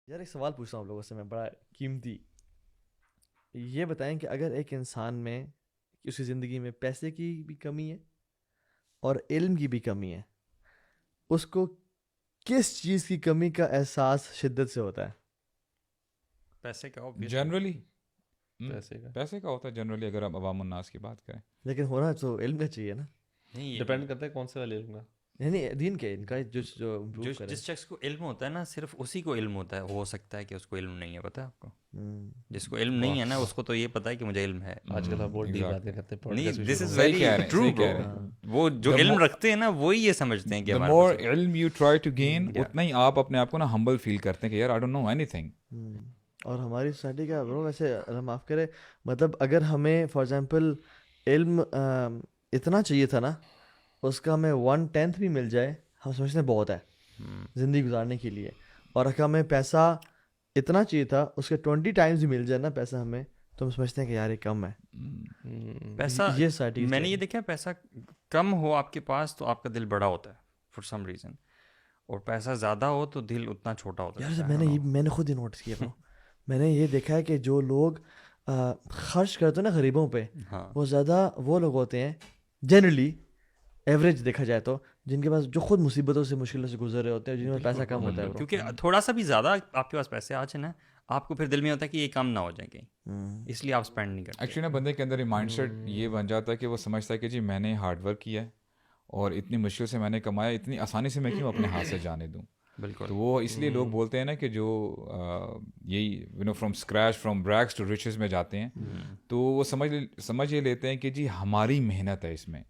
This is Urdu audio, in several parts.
یار ایک سوال پوچھتا ہوں آپ لوگوں سے میں بڑا قیمتی. یہ بتائیں کہ اگر ایک انسان میں اس کی زندگی میں پیسے کی بھی کمی ہے اور علم کی بھی کمی ہے, اس کو کس چیز کی کمی کا احساس شدت سے ہوتا ہے؟ پیسے کا جنرلی پیسے کا ہوتا ہے جنرلی, اگر آپ عوام الناس کی بات کریں. لیکن ہونا تو علم کا چاہیے نا. ڈپینڈ کرتا ہے کون سے والے کا, یعنی دین کے ان کا جو جس شخص کو علم ہوتا ہے نا, صرف اسی کو علم ہوتا ہے. ہو سکتا ہے کہ اس کو علم نہیں ہے, پتہ ہے آپ کو. جس کو علم نہیں ہے نا, اس کو تو یہ پتہ ہے کہ مجھے علم ہے. آج کل آپ بہت ڈیپ باتیں کرتے ہیں. نہیں, دس از ویری ٹرو برو. وہ جو علم رکھتے ہیں نا, وہی یہ سمجھتے ہیں کہ the more علم you try to gain, اتنا ہی آپ اپنے آپ کو نا ہمبل فیل کرتے ہیں کہ یار I don't know anything. اور ہماری سوسائٹی کا برو ویسے اللہ معاف کرے, مطلب اگر ہمیں فار ایگزامپل علم اتنا چاہیے تھا نا, اس کا ہمیں 1/10 بھی مل جائے, ہم سمجھتے ہیں بہت ہے زندگی گزارنے کے لیے. اور اگر ہمیں پیسہ اتنا چاہیے تھا, اس کے 20 ٹائمز بھی مل جائے نا پیسہ ہمیں, تو ہم سمجھتے ہیں کہ یار یہ کم ہے. پیسہ, یہ سوسائٹی میں نے یہ دیکھا, پیسہ کم ہو آپ کے پاس تو آپ کا دل بڑا ہوتا ہے فار سم ریزن, اور پیسہ زیادہ ہو تو دل اتنا چھوٹا ہوتا ہے. یار میں نے خود ہی نوٹس کیا تھا, میں نے یہ دیکھا ہے کہ جو لوگ خرچ کرتے ہیں نا غریبوں پہ, وہ زیادہ وہ لوگ ہوتے ہیں جنرلی ایوریج دیکھا جائے تو, جن کے پاس جو خود مصیبتوں سے مشکلوں سے گزر رہے ہوتے ہیں, جن میں پیسہ کم ہوتا ہے. کیونکہ تھوڑا سا بھی زیادہ آپ کے پاس پیسے آ جائیں نا, آپ کو پھر دل میں ہوتا ہے کہ یہ کم نہ ہو جائیں کہیں, اس لیے آپ اسپینڈ نہیں کرتے. ایکچولی نا بندے کے اندر مائنڈ سیٹ یہ بن جاتا ہے کہ وہ سمجھتا ہے کہ جی میں نے ہارڈ ورک کیا ہے اور اتنی مشکل سے میں نے کمایا, اتنی آسانی سے میں کیوں اپنے ہاتھ سے جانے دوں. بالکل. تو وہ اس لیے لوگ بولتے ہیں نا کہ جو یہی from scratch from rags to riches میں جاتے ہیں, تو وہ سمجھ یہ لیتے ہیں کہ جی ہماری محنت ہے اس میں,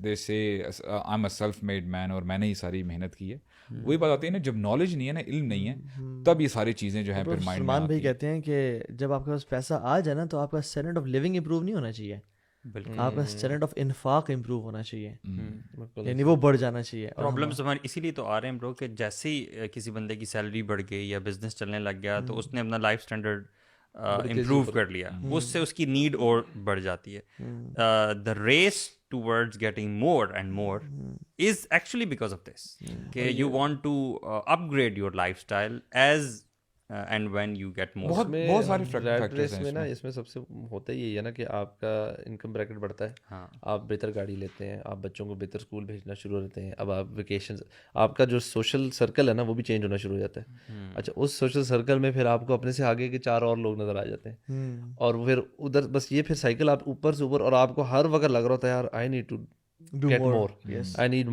they say I am a self made man, اور میں نے ہی ساری محنت کی ہے. وہی بات آتی ہے نا, جب نالج نہیں ہے نا, علم نہیں ہے, تب یہ ساری چیزیں جو ہیں پھر مائنڈ میں سلمان بھائی کہتے ہیں کہ جب آپ کے پاس پیسہ آ جائے نا, تو آپ کا اسٹینڈرڈ آف لیونگ امپروو نہیں ہونا چاہیے, آپ کا اسٹینڈرڈ آف انفاق امپروو ہونا چاہیے, یعنی وہ بڑھ جانا چاہیے. پرابلمس ہمارے اسی لیے تو آ رہے ہیں برو, کہ جیسے ہی کسی بندے کی سیلری بڑھ گئی یا بزنس چلنے لگ گیا, تو اس نے اپنا لائف اسٹینڈرڈ امپروو کر لیا, اس سے اس کی نیڈ اور بڑھ جاتی ہے. دا race towards getting more and more is actually because of this, کہ you want to upgrade your lifestyle as and when you get more. بہت سارے فیکٹرز ہیں نا اس میں. سب سے ہوتا ہی ہے نا کہ آپ کا انکم بریکٹ بڑھتا ہے, آپ بہتر گاڑی لیتے ہیں, آپ بچوں کو بہتر اسکول بھیجنا شروع ہوتے ہیں, اب آپ ویکیشنز, آپ کا جو سوشل سرکل ہے نا وہ بھی چینج ہونا شروع ہو جاتا ہے. اچھا, اس سوشل سرکل میں پھر آپ کو اپنے سے آگے کے 4 اور لوگ نظر آ جاتے ہیں, اور پھر ادھر بس یہ پھر سائیکل آپ اوپر سے اوپر, اور آپ کو ہر وقت لگ رہا ہوتا ہے یار I need to get more, I need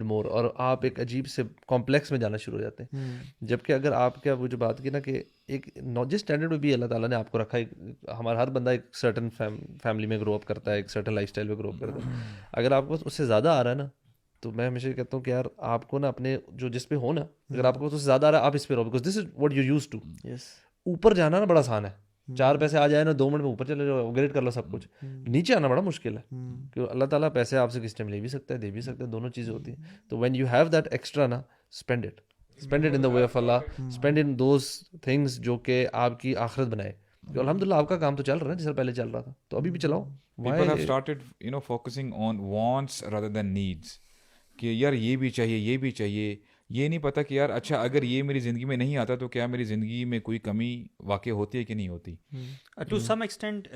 more, اور آپ ایک عجیب سے کمپلیکس میں جانا شروع ہو جاتے ہیں. جبکہ اگر آپ کیا وہ جو بات کی نا کہ ایک جس اسٹینڈرڈ میں بھی اللہ تعالیٰ نے آپ کو رکھا ہے, ہمارا ہر بندہ ایک سرٹن فیملی میں گرو اپ کرتا ہے, ایک سرٹن لائف اسٹائل میں گرو اپ کرتا ہے. اگر آپ کو اس سے زیادہ آ رہا ہے نا, تو میں ہمیشہ کہتا ہوں کہ یار آپ کو نا اپنے جو جس پہ ہو نا, اگر آپ کو اس سے زیادہ آ رہا ہے آپ اس پہ رہو, because this is what you use to. اوپر جانا نا بڑا آسان ہے, 4 پیسے آ جائے نا 2 منٹ میں اوپر چلے جاؤ, اپگریڈ کر لو سب کچھ. نیچے آنا بڑا مشکل ہے, کیونکہ اللہ تعالیٰ پیسے آپ سے کس ٹائم لے بھی سکتا ہے, دے بھی سکتا ہے, دونوں چیزیں ہوتی ہیں. تو when you have that extra نا, spend it in the way of Allah, spend in those things جو کہ آپ کی آخرت بنائے. کہ الحمد للہ آپ کا کام تو چل رہا ہے جیسا پہلے چل رہا تھا, تو ابھی بھی چلاؤ. People have started focusing on wants rather than needs, کہ یار یہ بھی چاہیے, یہ بھی چاہیے. یہ نہیں پتا کہ یار اچھا اگر یہ میری زندگی میں نہیں آتا تو کیا میری زندگی میں کوئی کمی واقع ہوتی ہے کہ نہیں ہوتی. ٹو سم ایکسٹینٹ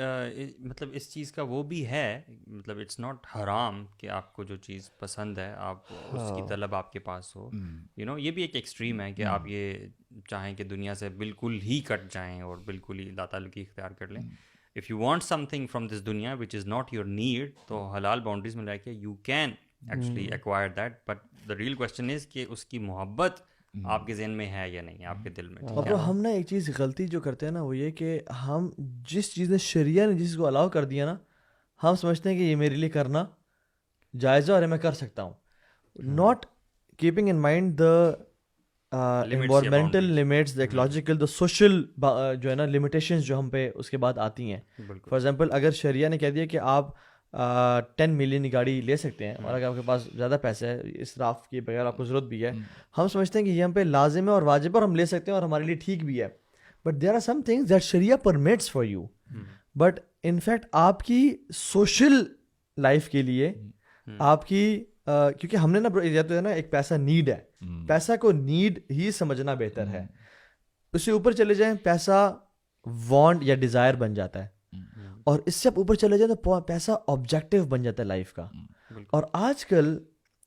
مطلب اس چیز کا وہ بھی ہے, مطلب اٹس ناٹ حرام کہ آپ کو جو چیز پسند ہے آپ اس کی طلب آپ کے پاس ہو. یہ بھی ایک ایکسٹریم ہے کہ آپ یہ چاہیں کہ دنیا سے بالکل ہی کٹ جائیں اور بالکل ہی اللہ تعالیٰ کی اختیار کر لیں. If you want some thing from this دنیا وچ از ناٹ یور نیڈ, تو حلال باؤنڈریز میں رہ کے you can actually acquire that, but the real question is کہ اس کی محبت آپ کے ذہن میں ہے یا نہیں, آپ کے دل میں. اور ہم نا ایک چیز غلطی جو کرتے ہیں نا, وہ یہ کہ ہم جس چیز نے شریعہ نے جس کو الاؤ کر دیا نا, ہم سمجھتے ہیں کہ یہ میرے لیے کرنا جائز ہے اور میں کر سکتا ہوں, not keeping in mind the environmental limits, the ecological, the social جو ہے نا limitations جو ہم پہ اس کے بعد آتی ہیں. فار ایگزامپل اگر شریعہ نے کہہ دیا کہ آپ 10 ملین کی گاڑی لے سکتے ہیں, اور اگر آپ کے پاس زیادہ پیسہ ہے, اسراف کے بغیر آپ کو ضرورت بھی ہے, ہم سمجھتے ہیں کہ یہ ہم پہ لازم ہے اور واجب ہے اور ہم لے سکتے ہیں اور ہمارے لیے ٹھیک بھی ہے. But there are some things that sharia permits for you, but in fact آپ کی سوشل لائف کے لیے آپ کی کیونکہ ہم نے نا یہ تو ہے نا ایک پیسہ نیڈ ہے, پیسہ کو نیڈ ہی سمجھنا بہتر ہے. اس سے اوپر چلے جائیں پیسہ وانٹ یا ڈیزائر بن جاتا ہے, اور اس سے آپ اوپر چلے جائیں تو پیسہ آبجیکٹیو بن جاتا ہے لائف کا. اور آج کل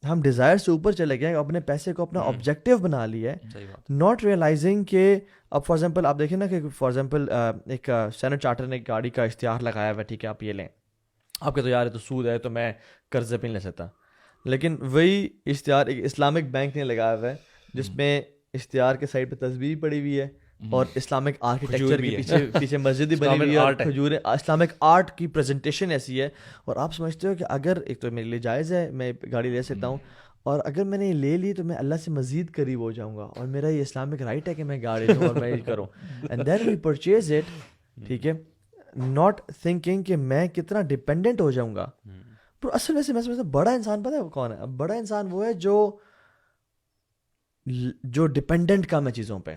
ہم ڈیزائر سے اوپر چلے گئے, اپنے پیسے کو اپنا آبجیکٹیو بنا لیا ہے, ناٹ ریئلائزنگ کہ اب فار ایگزامپل آپ دیکھیں نا کہ فار ایگزامپل ایک اسٹینڈرڈ چارٹر نے ایک گاڑی کا اشتہار لگایا ہوا ہے, ٹھیک ہے آپ یہ لیں, آپ کے تو یار تو سود ہے تو میں قرضے پہ نہیں لے سکتا, لیکن وہی اشتہار ایک اسلامک بینک نے لگایا ہوا ہے جس میں اشتہار کے سائڈ پہ تصویر پڑی ہوئی ہے اور اسلامک آرکیٹیکچر کے پیچھے مسجد بھی بنی ہوئی ہے, کھجور, اسلامک آرٹ کی پریزنٹیشن ایسی ہے. اور آپ سمجھتے ہو کہ اگر ایک تو میرے لیے جائز ہے, میں گاڑی لے سکتا ہوں, اور اگر میں نے یہ لے لی تو میں اللہ سے مزید قریب ہو جاؤں گا, اور میرا یہ اسلامک رائٹ ہے کہ میں گاڑی لوں اور میں یہ کروں, and then we purchase it, ٹھیک ہے, ناٹ تھنکنگ کہ میں کتنا ڈپینڈنٹ ہو جاؤں گا. پر اصل ویسے میں سمجھتا ہوں بڑا انسان پتہ ہے کون ہے؟ بڑا انسان وہ ہے جو ڈپینڈنٹ کم ہے چیزوں پہ.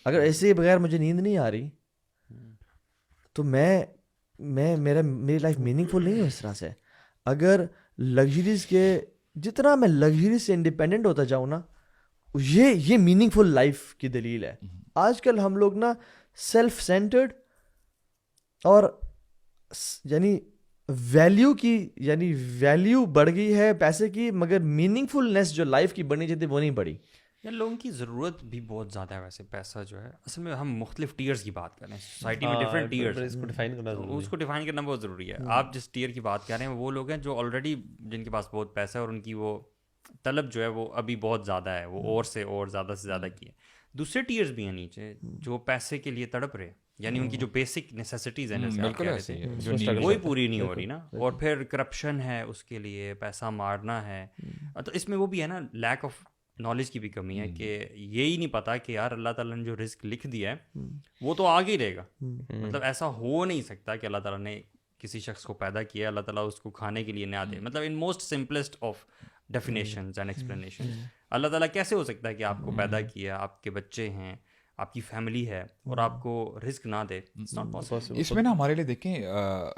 اگر ایسے ہی بغیر مجھے نیند نہیں آ رہی تو میری لائف میننگ فل نہیں ہے اس طرح سے. اگر لگژریز کے جتنا میں لگژری سے انڈیپینڈنٹ ہوتا جاؤں نا, یہ میننگ فل لائف کی دلیل ہے. آج کل ہم لوگ نا سیلف سینٹرڈ اور یعنی ویلیو بڑھ گئی ہے پیسے کی, مگر میننگ فلنس جو لائف کی بڑھنی چاہیے وہ نہیں بڑھی. یا لوگوں کی ضرورت بھی بہت زیادہ ہے. ویسے پیسہ جو ہے اصل میں ہم مختلف ٹیئرز کی بات کر رہے ہیں, سوسائٹی میں ڈفرینٹ ٹیئرز, اس کو ڈیفائن کرنا بہت ضروری ہے. آپ جس ٹیئر کی بات کر رہے ہیں وہ لوگ ہیں جو آلریڈی جن کے پاس بہت پیسہ ہے اور ان کی وہ طلب جو ہے وہ ابھی بہت زیادہ ہے, وہ اور زیادہ سے زیادہ کی ہے. دوسرے ٹیئرز بھی ہیں نیچے جو پیسے کے لیے تڑپ رہے, یعنی ان کی جو بیسک نیسیسٹیز ہیں وہی پوری نہیں ہو رہی نا, اور پھر کرپشن ہے اس کے لیے, پیسہ مارنا ہے. تو اس میں وہ بھی ہے نا لیک آف نالج کی بھی کمی ہے کہ یہی نہیں پتا کہ یار اللہ تعالیٰ نے جو رزق لکھ دیا ہے وہ تو آگے ہی رہے گا. مطلب ایسا ہو نہیں سکتا کہ اللہ تعالیٰ نے کسی شخص کو پیدا کیا, اللہ تعالیٰ اس کو کھانے کے لیے نہ دے. مطلب in most simplest of definitions and explanation, Allah تعالیٰ کیسے ہو سکتا ہے کہ آپ کو پیدا کیا, آپ کے بچے ہیں, آپ کی فیملی ہے, اور آپ کو رزق نہ دے؟ It's not possible. اس میں نا ہمارے لیے دیکھیں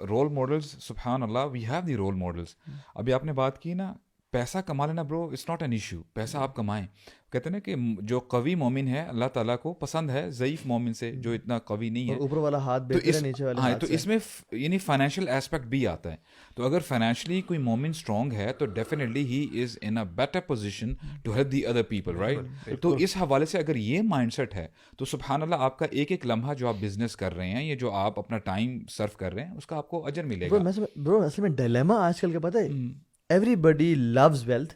رول ماڈلز, سبحان اللہ, we have the role models. ابھی آپ نے بات کی نا پیسہ کما لینا برو, اٹس ناٹ این ایشو, پیسہ آپ کمائیں. کہتے ہیں نا کہ جو قوی مومن ہے اللہ تعالیٰ کو پسند ہے ضعیف مومن سے جو اتنا قوی نہیں ہے, اوپر والا ہاتھ بہتر ہے نیچے والے ہاتھ سے. تو اس میں یعنی فائنینشیل ایسپیکٹ بھی آتا ہے. تو اگر فائنینشلی کوئی مومن اسٹرانگ ہے تو definitely he is in a better position to help the other people, right. تو اس حوالے سے اگر یہ مائنڈ سیٹ ہے تو سبحان اللہ آپ کا ایک لمحہ جو آپ بزنس کر رہے ہیں یا جو آپ اپنا ٹائم سرو کر رہے ہیں اس کا آپ کو اجر ملے گا. برو اصل میں ڈیلیما آج کل کا پتہ ہے, everybody loves wealth,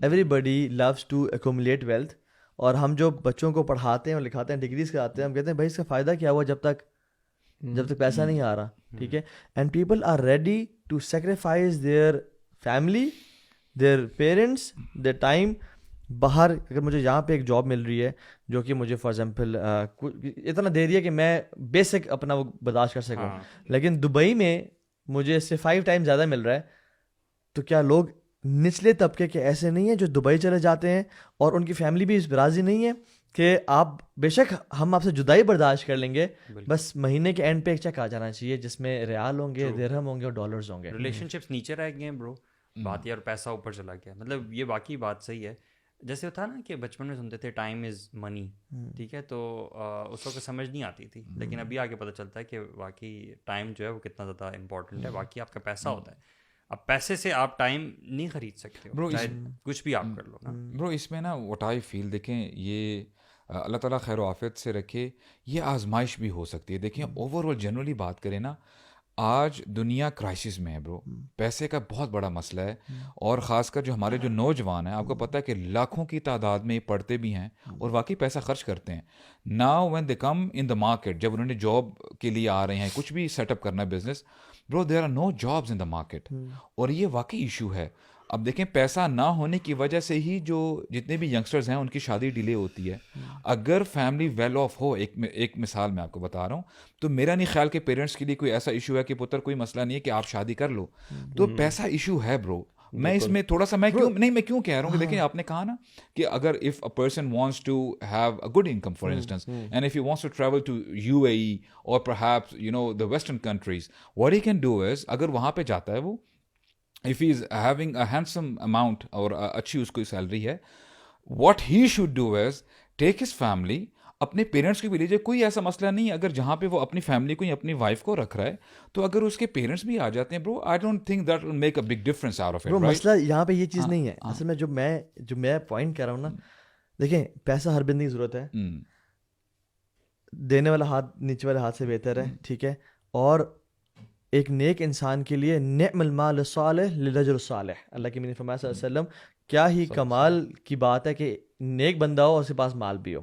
everybody loves to accumulate wealth, اور ہم جو بچوں کو پڑھاتے ہیں اور لکھاتے ہیں, ڈگریز کراتے ہیں, ہم کہتے ہیں بھائی اس کا فائدہ کیا ہوا جب تک پیسہ نہیں آ رہا, ٹھیک ہے. And people are ready to sacrifice their family, their parents, their time. باہر اگر مجھے یہاں پہ ایک جاب مل رہی ہے جو کہ مجھے فار ایگزامپل اتنا دے رہی ہے کہ میں بیسک اپنا وہ برداشت کر سکوں, لیکن دبئی میں مجھے اس سے 5 ٹائم زیادہ مل رہا ہے, تو کیا لوگ نچلے طبقے کے ایسے نہیں ہیں جو دبئی چلے جاتے ہیں اور ان کی فیملی بھی اس راضی نہیں ہے کہ آپ بے شک ہم آپ سے جدائی برداشت کر لیں گے, بس مہینے کے اینڈ پہ ایک چیک آ جانا چاہیے جس میں ریال ہوں گے, درہم ہوں گے اور ڈالرز ہوں گے. ریلیشن شپس نیچے رہ گئے ہیں برو, بات یار پیسہ اوپر چلا گیا. مطلب یہ واقعی بات صحیح ہے. جیسے تھا نا کہ بچپن میں سنتے تھے ٹائم از منی, ٹھیک ہے, تو اس وقت سمجھ نہیں آتی تھی, لیکن ابھی آگے پتہ چلتا ہے کہ واقعی ٹائم جو ہے وہ کتنا زیادہ امپورٹنٹ ہے. باقی آپ کا پیسہ ہوتا ہے, اب پیسے سے آپ ٹائم نہیں خرید سکتے ہو, چاہے کچھ بھی آپ کر لو نا. برو اس میں نا واٹ آئی فیل, دیکھیں یہ اللہ تعالیٰ خیر و عافیت سے رکھے, یہ آزمائش بھی ہو سکتی ہے. دیکھیں اوور آل جنرلی بات کریں نا, آج دنیا کرائسس میں ہے برو, پیسے کا بہت بڑا مسئلہ ہے, اور خاص کر جو ہمارے جو نوجوان ہیں, آپ کو پتہ ہے کہ لاکھوں کی تعداد میں پڑھتے بھی ہیں اور واقعی پیسہ خرچ کرتے ہیں. Now when they come in the market, جب انہوں نے جاب کے لیے آ رہے ہیں, کچھ بھی سیٹ اپ کرنا ہے business, bro there are no jobs in the market, اور یہ واقعی ایشو ہے. اب دیکھیں پیسہ نہ ہونے کی وجہ سے ہی جو جتنے بھی ینگسٹرز ہیں ان کی شادی ڈیلے ہوتی ہے. اگر فیملی ویل آف ہو, ایک مثال میں آپ کو بتا رہا ہوں, تو میرا نہیں خیال کہ پیرنٹس کے لیے کوئی ایسا ایشو ہے کہ پتر کوئی مسئلہ نہیں ہے کہ آپ شادی کر لو, تو پیسہ ایشو ہے برو. میں اس میں تھوڑا سا میں کیوں کہہ رہا ہوں کہ دیکھیں آپ نے کہا نا کہ اگر if a person wants to have a good income for instance, and if he wants to travel to UAE اور perhaps you know the western countries, what he can do is, اگر وہاں پہ جاتا ہے وہ, if he is having a handsome amount اور اچھی اس کو سیلری ہے, what he should do is take his family, اپنے پیرنٹس کی بھی لیجیے, کوئی ایسا مسئلہ نہیں اگر جہاں پہ وہ اپنی فیملی کو یا اپنی وائف کو رکھ رہا ہے, تو اگر اس کے پیرنٹس بھی آ جاتے ہیں برو, I don't think that will make a big difference out of it. مسئلہ یہاں پہ یہ چیز نہیں ہے اصل میں. جو میں پوائنٹ کر رہا ہوں نا, دیکھیں پیسہ ہر بندے کی ضرورت ہے, دینے والا ہاتھ نیچے والے ہاتھ سے بہتر ہے, ٹھیک ہے. اور ایک نیک انسان کے لیے نعم المال الصالح للرجل الصالح, اللہ کے نبی نے فرمایا صلی اللہ علیہ وسلم, کیا ہی کمال کی بات ہے کہ نیک بندہ ہو اور اس کے پاس مال بھی ہو.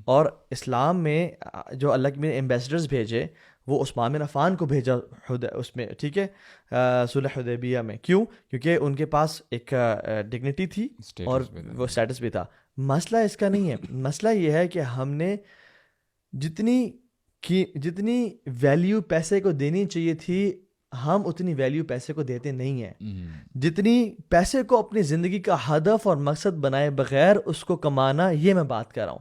اور اسلام میں جو اللہ کے ایمبیسڈرز بھیجے, وہ عثمان بن عفان کو بھیجا اس میں, ٹھیک ہے, صلح حدیبیہ میں. کیوں؟ کیونکہ ان کے پاس ایک ڈگنیٹی تھی اور وہ اسٹیٹس بھی تھا. مسئلہ اس کا نہیں ہے, مسئلہ یہ ہے کہ ہم نے جتنی ویلیو پیسے کو دینی چاہیے تھی, ہم اتنی ویلیو پیسے کو دیتے نہیں ہیں. جتنی پیسے کو اپنی زندگی کا ہدف اور مقصد بنائے بغیر اس کو کمانا, یہ میں بات کر رہا ہوں.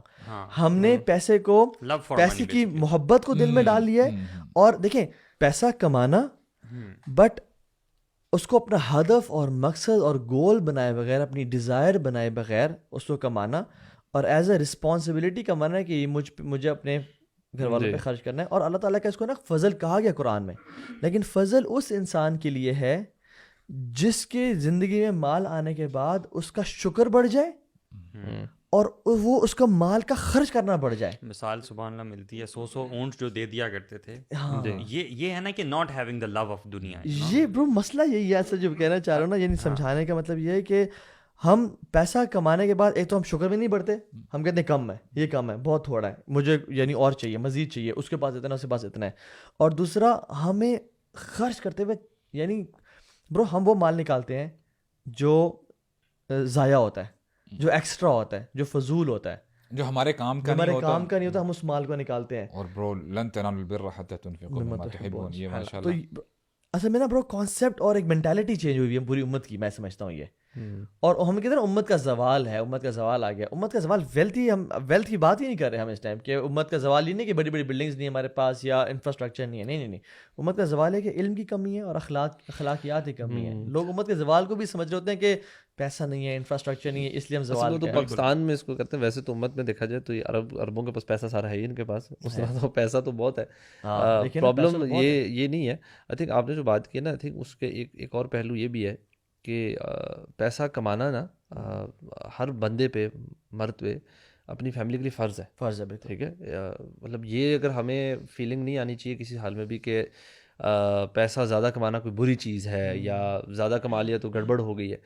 ہم نے پیسے کو, پیسے کی محبت کو دل میں ڈال لیا ہے. اور دیکھیں پیسہ کمانا, بٹ اس کو اپنا ہدف اور مقصد اور گول بنائے بغیر, اپنی ڈیزائر بنائے بغیر اس کو کمانا, اور ایز اے رسپانسبلٹی کمانا ہے کہ یہ مجھے اپنے گھر والوں پہ خرچ کرنا ہے. اور اللہ تعالیٰ کا اس کو نا فضل کہا گیا قرآن میں, لیکن فضل اس انسان کے لیے ہے جس کے زندگی میں مال آنے کے بعد اس کا شکر بڑھ جائے اور وہ اس کا مال کا خرچ کرنا بڑھ جائے. مثال سبحان اللہ ملتی ہے, 100 اونٹ جو دے دیا کرتے تھے. یہ ہے نا کہ not having the love of دنیا. یہ برو مسئلہ یہی ہے ایسا جو کہنا چاہ رہا ہوں نا, یعنی سمجھانے کا مطلب یہ ہے کہ ہم پیسہ کمانے کے بعد ایک تو ہم شکر بھی نہیں بڑھتے, ہم کہتے ہیں کم ہے, یہ کم ہے, بہت تھوڑا ہے, مجھے یعنی اور چاہیے, مزید چاہیے, اس کے پاس اتنا, اس کے پاس اتنا ہے. اور دوسرا ہمیں خرچ کرتے ہوئے, یعنی برو ہم وہ مال نکالتے ہیں جو ضائع ہوتا ہے, جو ایکسٹرا ہوتا ہے, جو فضول ہوتا ہے, جو ہمارے کام کا نہیں ہوتا, ہم اس مال کو نکالتے ہیں. اور برو لن تنالوا البر حتى تنفقوا مما تحبون, یہ ماشاءاللہ. تو اصل میں نا برو کانسیپٹ اور ایک مینٹالٹی چینج ہوئی ہے پوری امت کی, میں سمجھتا ہوں یہ. اور ہم کہتے ہیں امت کا زوال ہے, امت کا زوال آ گیا. امت کا زوال ویلتھ کی بات ہی نہیں کر رہے ہم اس ٹائم, کہ امت کا زوال یہ نہیں کہ بڑی بڑی بلڈنگز نہیں ہمارے پاس یا انفراسٹرکچر نہیں ہے, نہیں. امت کا زوال ہے کہ علم کی کمی ہے اور اخلاقیات کی کمی ہے. لوگ امت کے زوال کو بھی سمجھ رہے ہوتے ہیں کہ پیسہ نہیں ہے, انفراسٹرکچر نہیں ہے, اس لیے ہم زوال. تو پاکستان میں اس کو کرتے ہیں. ویسے تو امت میں دیکھا جائے تو یہ اربوں کے پاس پیسہ سارا ہے ہی, ان کے پاس اس طرح تو پیسہ تو بہت ہے. پرابلم یہ نہیں ہے. آئی تھنک آپ نے جو بات کی نا, آئی تھنک اس کے ایک اور پہلو یہ بھی ہے کہ پیسہ کمانا نا ہر بندے پہ, مرد پہ, اپنی فیملی کے لیے فرض ہے. ٹھیک ہے, مطلب یہ اگر ہمیں فیلنگ نہیں آنی چاہیے کسی حال میں بھی کہ پیسہ زیادہ کمانا کوئی بری چیز ہے یا زیادہ کما لیا تو گڑبڑ ہو گئی ہے.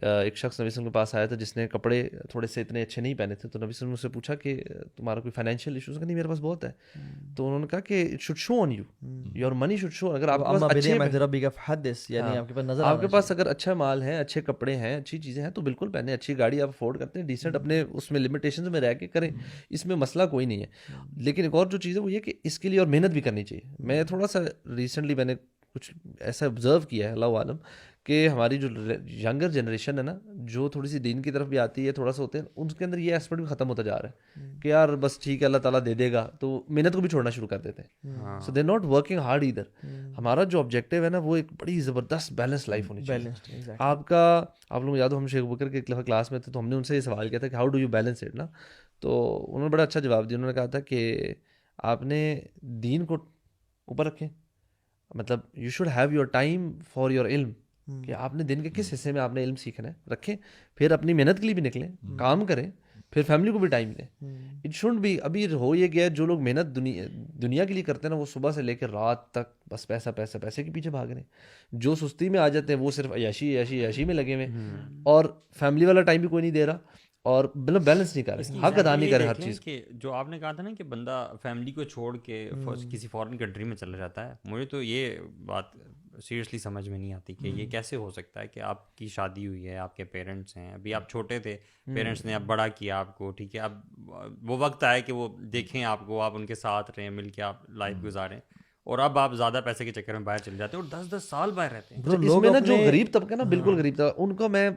ایک شخص نبی صلی اللہ علیہ وسلم کے پاس آیا تھا جس نے کپڑے تھوڑے سے اتنے اچھے نہیں پہنے تھے, تو نبی صلی اللہ علیہ وسلم سے پوچھا کہ تمہارا کوئی فائنینشیل ایشوز کا؟ نہیں, میرے پاس بہت ہے. تو انہوں نے کہا کہ it should show on you, your money should show. اگر آپ کے پاس اگر اچھا مال ہے, اچھے کپڑے ہیں, اچھی چیزیں ہیں تو بالکل پہنے. اچھی گاڑی آپ افورڈ کرتے ہیں, ڈیسنٹ اپنے اس میں لمیٹیشنز میں رہ کے کریں, اس میں مسئلہ کوئی نہیں ہے. لیکن ایک اور جو چیز ہے وہ یہ کہ اس کے لیے اور محنت بھی کرنی چاہیے. میں تھوڑا سا ریسنٹلی میں نے کچھ ایسا آبزرو کیا ہے, اللہ عالم, کہ ہماری جو ینگر جنریشن ہے نا, جو تھوڑی سی دین کی طرف بھی آتی ہے, تھوڑا سا ہوتے ہیں, ان کے اندر یہ ایسپیکٹ بھی ختم ہوتا جا رہا ہے کہ یار بس ٹھیک ہے اللہ تعالیٰ دے دے گا, تو محنت کو بھی چھوڑنا شروع کر دیتے ہیں. So they not working hard either. ہمارا جو آبجیکٹیو ہے نا وہ ایک بڑی زبردست بیلنس لائف ہونی چاہیے. آپ لوگ یاد ہو ہم شیخ بکر کے کلاس میں تھے تو ہم نے ان سے یہ سوال کیا تھا کہ how do you balance it نا, تو انہوں نے بڑا اچھا جواب دیا. انہوں نے کہا تھا کہ آپ نے دین کو اوپر رکھیں, مطلب you should have your time for your علم, کہ آپ نے دن کے کس حصے میں آپ نے علم سیکھنا ہے رکھیں, پھر اپنی محنت کے لیے بھی نکلیں, کام کریں, پھر فیملی کو بھی ٹائم دیں. اٹ شوڈ بھی. ابھی ہو یہ گیا جو لوگ محنت دنیا کے لیے کرتے ہیں نا, وہ صبح سے لے کے رات تک بس پیسہ پیسہ پیسے کے پیچھے بھاگ رہے ہیں. جو سستی میں آ جاتے ہیں وہ صرف عیاشی میں لگے ہوئے, اور فیملی والا ٹائم بھی کوئی نہیں دے رہا, اور مطلب بیلنس نہیں کر رہے, حق ادا نہیں کرے ہر چیز. کہ جو آپ نے کہا تھا نا کہ بندہ فیملی کو چھوڑ کے کسی فارن کنٹری میں چلا جاتا ہے, مجھے تو یہ بات سیریسلی سمجھ میں نہیں آتی کہ یہ کیسے ہو سکتا ہے کہ آپ کی شادی ہوئی ہے, آپ کے پیرنٹس ہیں, ابھی آپ چھوٹے تھے, پیرنٹس نے اب بڑا کیا آپ کو, ٹھیک ہے, اب وہ وقت آئے کہ وہ دیکھیں آپ کو, آپ ان کے ساتھ رہیں, مل کے آپ لائف گزاریں, اور اب آپ زیادہ پیسے کے چکر میں باہر چل جاتے ہیں اور 10 سال باہر رہتے ہیں. اس میں نا جو غریب طبقہ نا, بالکل غریب طبقہ, ان کو میں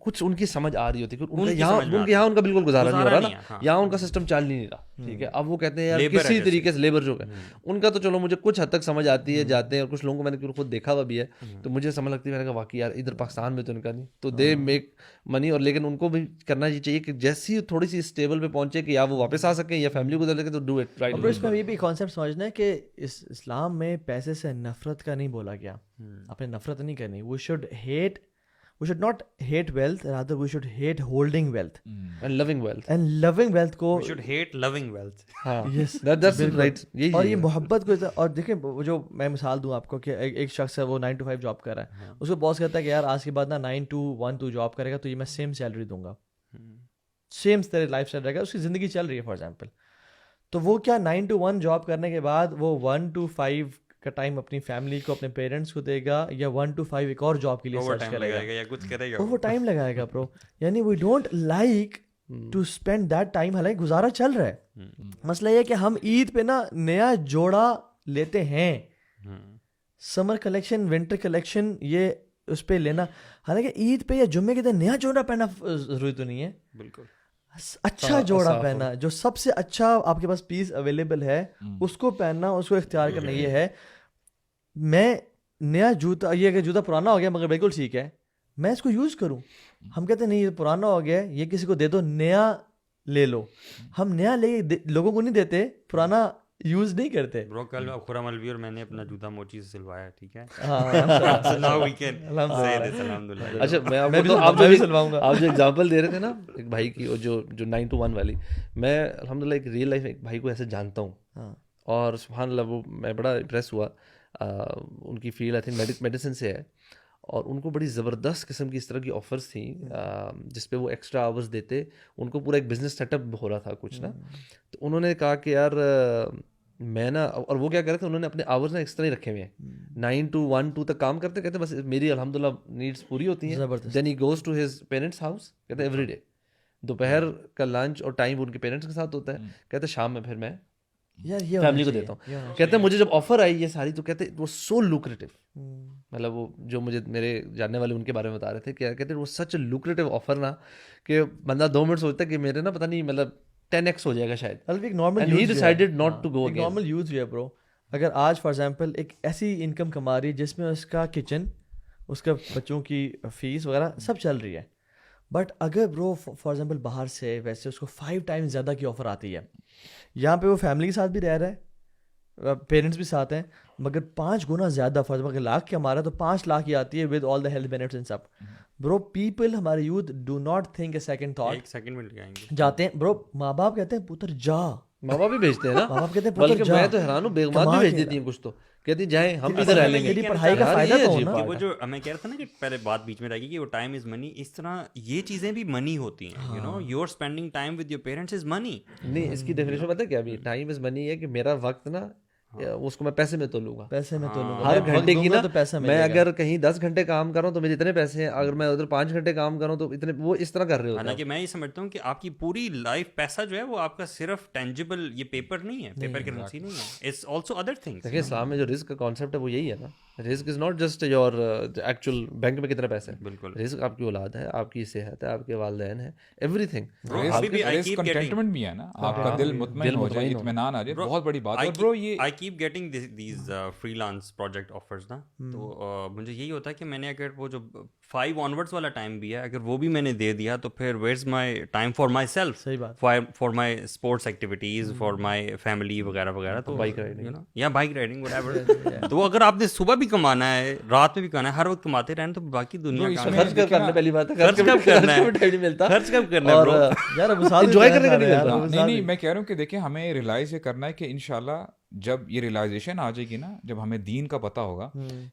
کچھ ان کی سمجھ آ رہی ہوتی ہے کہ یہاں ان کا بالکل گزارا نہیں ہو رہا نا, یہاں ان کا سسٹم چل نہیں رہا. ٹھیک ہے. اب وہ کہتے ہیں یار کسی طریقے سے لیبر جو ہے ان کا تو چلو مجھے کچھ حد تک سمجھ آتی ہے, جاتے ہیں, اور کچھ لوگوں کو میں نے خود دیکھا ہوا بھی ہے, تو مجھے سمجھ لگتی ہے, میں نے کہا واقعی یار ادھر پاکستان میں تو ان کا نہیں, تو دے میک منی, اور لیکن ان کو بھی کرنا یہ چاہیے کہ جیسی تھوڑی سی اسٹیبل پہ پہنچے کہ یا وہ واپس آ سکیں یا فیملی کو دے لیں, تو ڈو اٹ رائٹ. اور اس میں یہ بھی کانسیپٹ سمجھنا ہے کہ اسلام میں پیسے سے نفرت کا نہیں بولا گیا, آپ نے نفرت نہیں کرنی. We should not hate wealth, rather we should hate holding wealth and loving wealth. and loving wealth کو We should hate loving wealth. yes that's right. اور یہ محبت کو, اور دیکھیں جو میں مثال دوں آپ کو کہ ایک شخص ہے وہ 9 to 5 جاب کر رہا ہے, اس کو باس کہتا ہے کہ یار آج کے بعد نا 9 to 1 تو جاب کرے گا تو یہ میں سیم سیلری دوں گا, سیم تیرے لائف اسٹائل رہے گا, اس کی زندگی چل رہی ہے فار ایگزامپل. تو وہ کیا 9 to 1 جاب کرنے کے بعد وہ 1 to 5 کا ٹائم اپنی فیملی کو, اپنے پیرنٹس کو دے گا, یا 1 to 5 ایک اور جاب کے لیے سرچ کرے گا یا کچھ کرے گا, اوور ٹائم لگائے گا برو. یعنی we don't like to spend that time, حالانکہ گزارا چل رہا ہے. مسئلہ یہ کہ ہم عید پہ نا نیا جوڑا لیتے ہیں, سمر کلیکشن, ونٹر کلیکشن, یہ اس پہ لینا, حالانکہ عید پہ یا جمعے کے دن نیا جوڑا پہننا ضروری تو نہیں ہے. بالکل اچھا جوڑا پہننا, جو سب سے اچھا آپ کے پاس پیس اویلیبل ہے اس کو پہننا, اس کو اختیار کرنا. یہ ہے میں نیا جوتا, یہ اگر جوتا پرانا ہو گیا مگر بالکل ٹھیک ہے, میں اس کو یوز کروں. ہم کہتے ہیں نہیں یہ پرانا ہو گیا, یہ کسی کو دے دو, نیا لے لو. ہم نیا لے لوگوں کو نہیں دیتے, پرانا یوز نہیں کرتے. برو کل خرم الوی اور میں نے اپنا جوتا موچی سے سلوایا, ٹھیک ہے. اچھا میں بھی سلواؤں گا. آپ جو ایگزامپل دے رہے تھے نا ایک بھائی کی, جو 9 to 1 والی, میں الحمدللہ ایک ریئل لائف ایک بھائی کو ایسے جانتا ہوں, اور سبحان اللہ وہ میں بڑا امپریس ہوا. ان کی فیلڈ آئی تھنک میڈیسن سے ہے, اور ان کو بڑی زبردست قسم کی اس طرح کی آفرز تھیں جس پہ وہ ایکسٹرا آورز دیتے. ان کو پورا ایک بزنس سیٹ اپ ہو رہا تھا کچھ نا, تو انہوں نے کہا کہ یار میں نا, اور وہ کیا کر رہے تھے, انہوں نے اپنے آورز نا اس طرح ہی رکھے ہوئے ہیں, 9 to 1 2 تک کام کرتے, کہتے بس میری الحمدللہ نیڈس پوری ہوتی ہیں. Then he goes to his parents house, کہتے ایوری ڈے دوپہر کا لنچ اور ٹائم ان کے پیرنٹس کے ساتھ ہوتا ہے, کہتے شام میں پھر میں فیملی کو دیتا ہوں. کہتے ہیں مجھے جب آفر آئی یہ ساری, تو کہتے وہ سو لوکریٹو, مطلب وہ جو مجھے میرے جاننے والے ان کے بارے میں بتا رہے تھے, کیا کہتے ہیں وہ سچ لوکریٹو آفر نا کہ بندہ 2 منٹ سوچتا ہے کہ میرے نا پتہ نہیں مطلب 10x ہو جائے گا شاید. نارمل یوز ہے برو. اگر آج فار ایگزامپل ایک ایسی انکم کما رہی ہے جس میں اس کا کچن, اس کا بچوں کی فیس وغیرہ سب چل رہی ہے, بٹ اگر برو فار ایگزامپل باہر سے ویسے اس کو 5 times زیادہ کی آفر آتی ہے, یہاں پہ وہ فیملی کے ساتھ بھی رہ رہا ہے, پیرنٹس بھی ساتھ ہیں, مگر 5 گنا زیادہ, فار ایگزامپل لاکھ کی ہمارا تو 5 لاکھ کی آتی ہے with all the health benefits and سب. برو پیپل, ہمارے youth do not think a second thought, ایک سیکنڈ میں لگائیں گے, جاتے ہیں. برو ماں باپ کہتے ہیں پتر جا, ماں باپ بھی بھیجتے ہیں نا, ماں باپ کہتے ہیں بلکہ میں تو حیران ہوں, بیگمات بھی بھیج دیتی ہیں کچھ, تو کہتی جائیں ہم ادھر رہ لیں گے. پڑھائی کا فائدہ تو ہونا. وہ جو میں کہہ رہا تھا نا کہ پہلے بات بیچ میں رہ گئی کہ وہ ٹائم از منی, اس طرح یہ چیزیں بھی منی ہوتی ہیں. You know you are spending time with your parents is money. نہیں, اس کی ڈیفینیشن پتہ ہے کیا بھی, ٹائم از منی ہے کہ میرا وقت نا اس کو میں پیسے میں تولوں گا, پیسے میں تولوں گا, ہر گھنٹے کی نا. میں اگر کہیں 10 گھنٹے کام کر رہا ہوں تو میرے اتنے پیسے ہیں, اگر میں ادھر 5 گھنٹے کام کروں تو اتنے, وہ اس طرح کر رہے ہوتے ہیں. حالانکہ میں یہ سمجھتا ہوں کہ آپ کی پوری لائف پیسہ جو ہے وہ آپ کا صرف ٹینجیبل, یہ پیپر نہیں ہے, پیپر کرنسی نہیں ہے, اٹس آلسو ادر تھنگس. دیکھیں اسلام میں جو رزق کا کانسیپٹ ہے وہ یہی ہے نا, رزق is not just your actual bank میں کتنا پیسہ ہے. بالکل, رزق آپ کی اولاد ہے, آپ کی صحت ہے, آپ کے والدین ہے, ایوری تھنگ. کنٹینٹمنٹ بھی ہے نا, آپ کا دل مطمئن ہو جائے, اطمینان آ جائے, بہت بڑی بات ہے. برو یہ I keep getting these free lance project offers نا, تو مجھے یہی ہوتا ہے کہ میں نے اگر وہ جو 5 onwards والا ٹائم بھی ہے, اگر وہ بھی میں نے دے دیا تو پھر where is my time for my self, for my sports activities, for my family وغیرہ وغیرہ. تو بائک رائڈنگ یا بائک رائڈنگ وٹ ایور. تو اگر آپ نے صبح بھی کمانا ہے, رات میں بھی کمانا ہے, ہر وقت کماتے رہنا, تو باقی دنیا خرچ کب کرنا, پہلی بات ہے خرچ کب کرنا ہے, خرچ کب کرنا ہے برو, یار انجوائے کرنے کا نہیں ملتا. نہیں, میں کہہ رہا ہوں کہ دیکھیں ہمیں ریلائز یہ کرنا ہے کہ انشاءاللہ جب یہ ریلائزیشن آ جائے گی نا, جب ہمیں دین کا پتہ ہوگا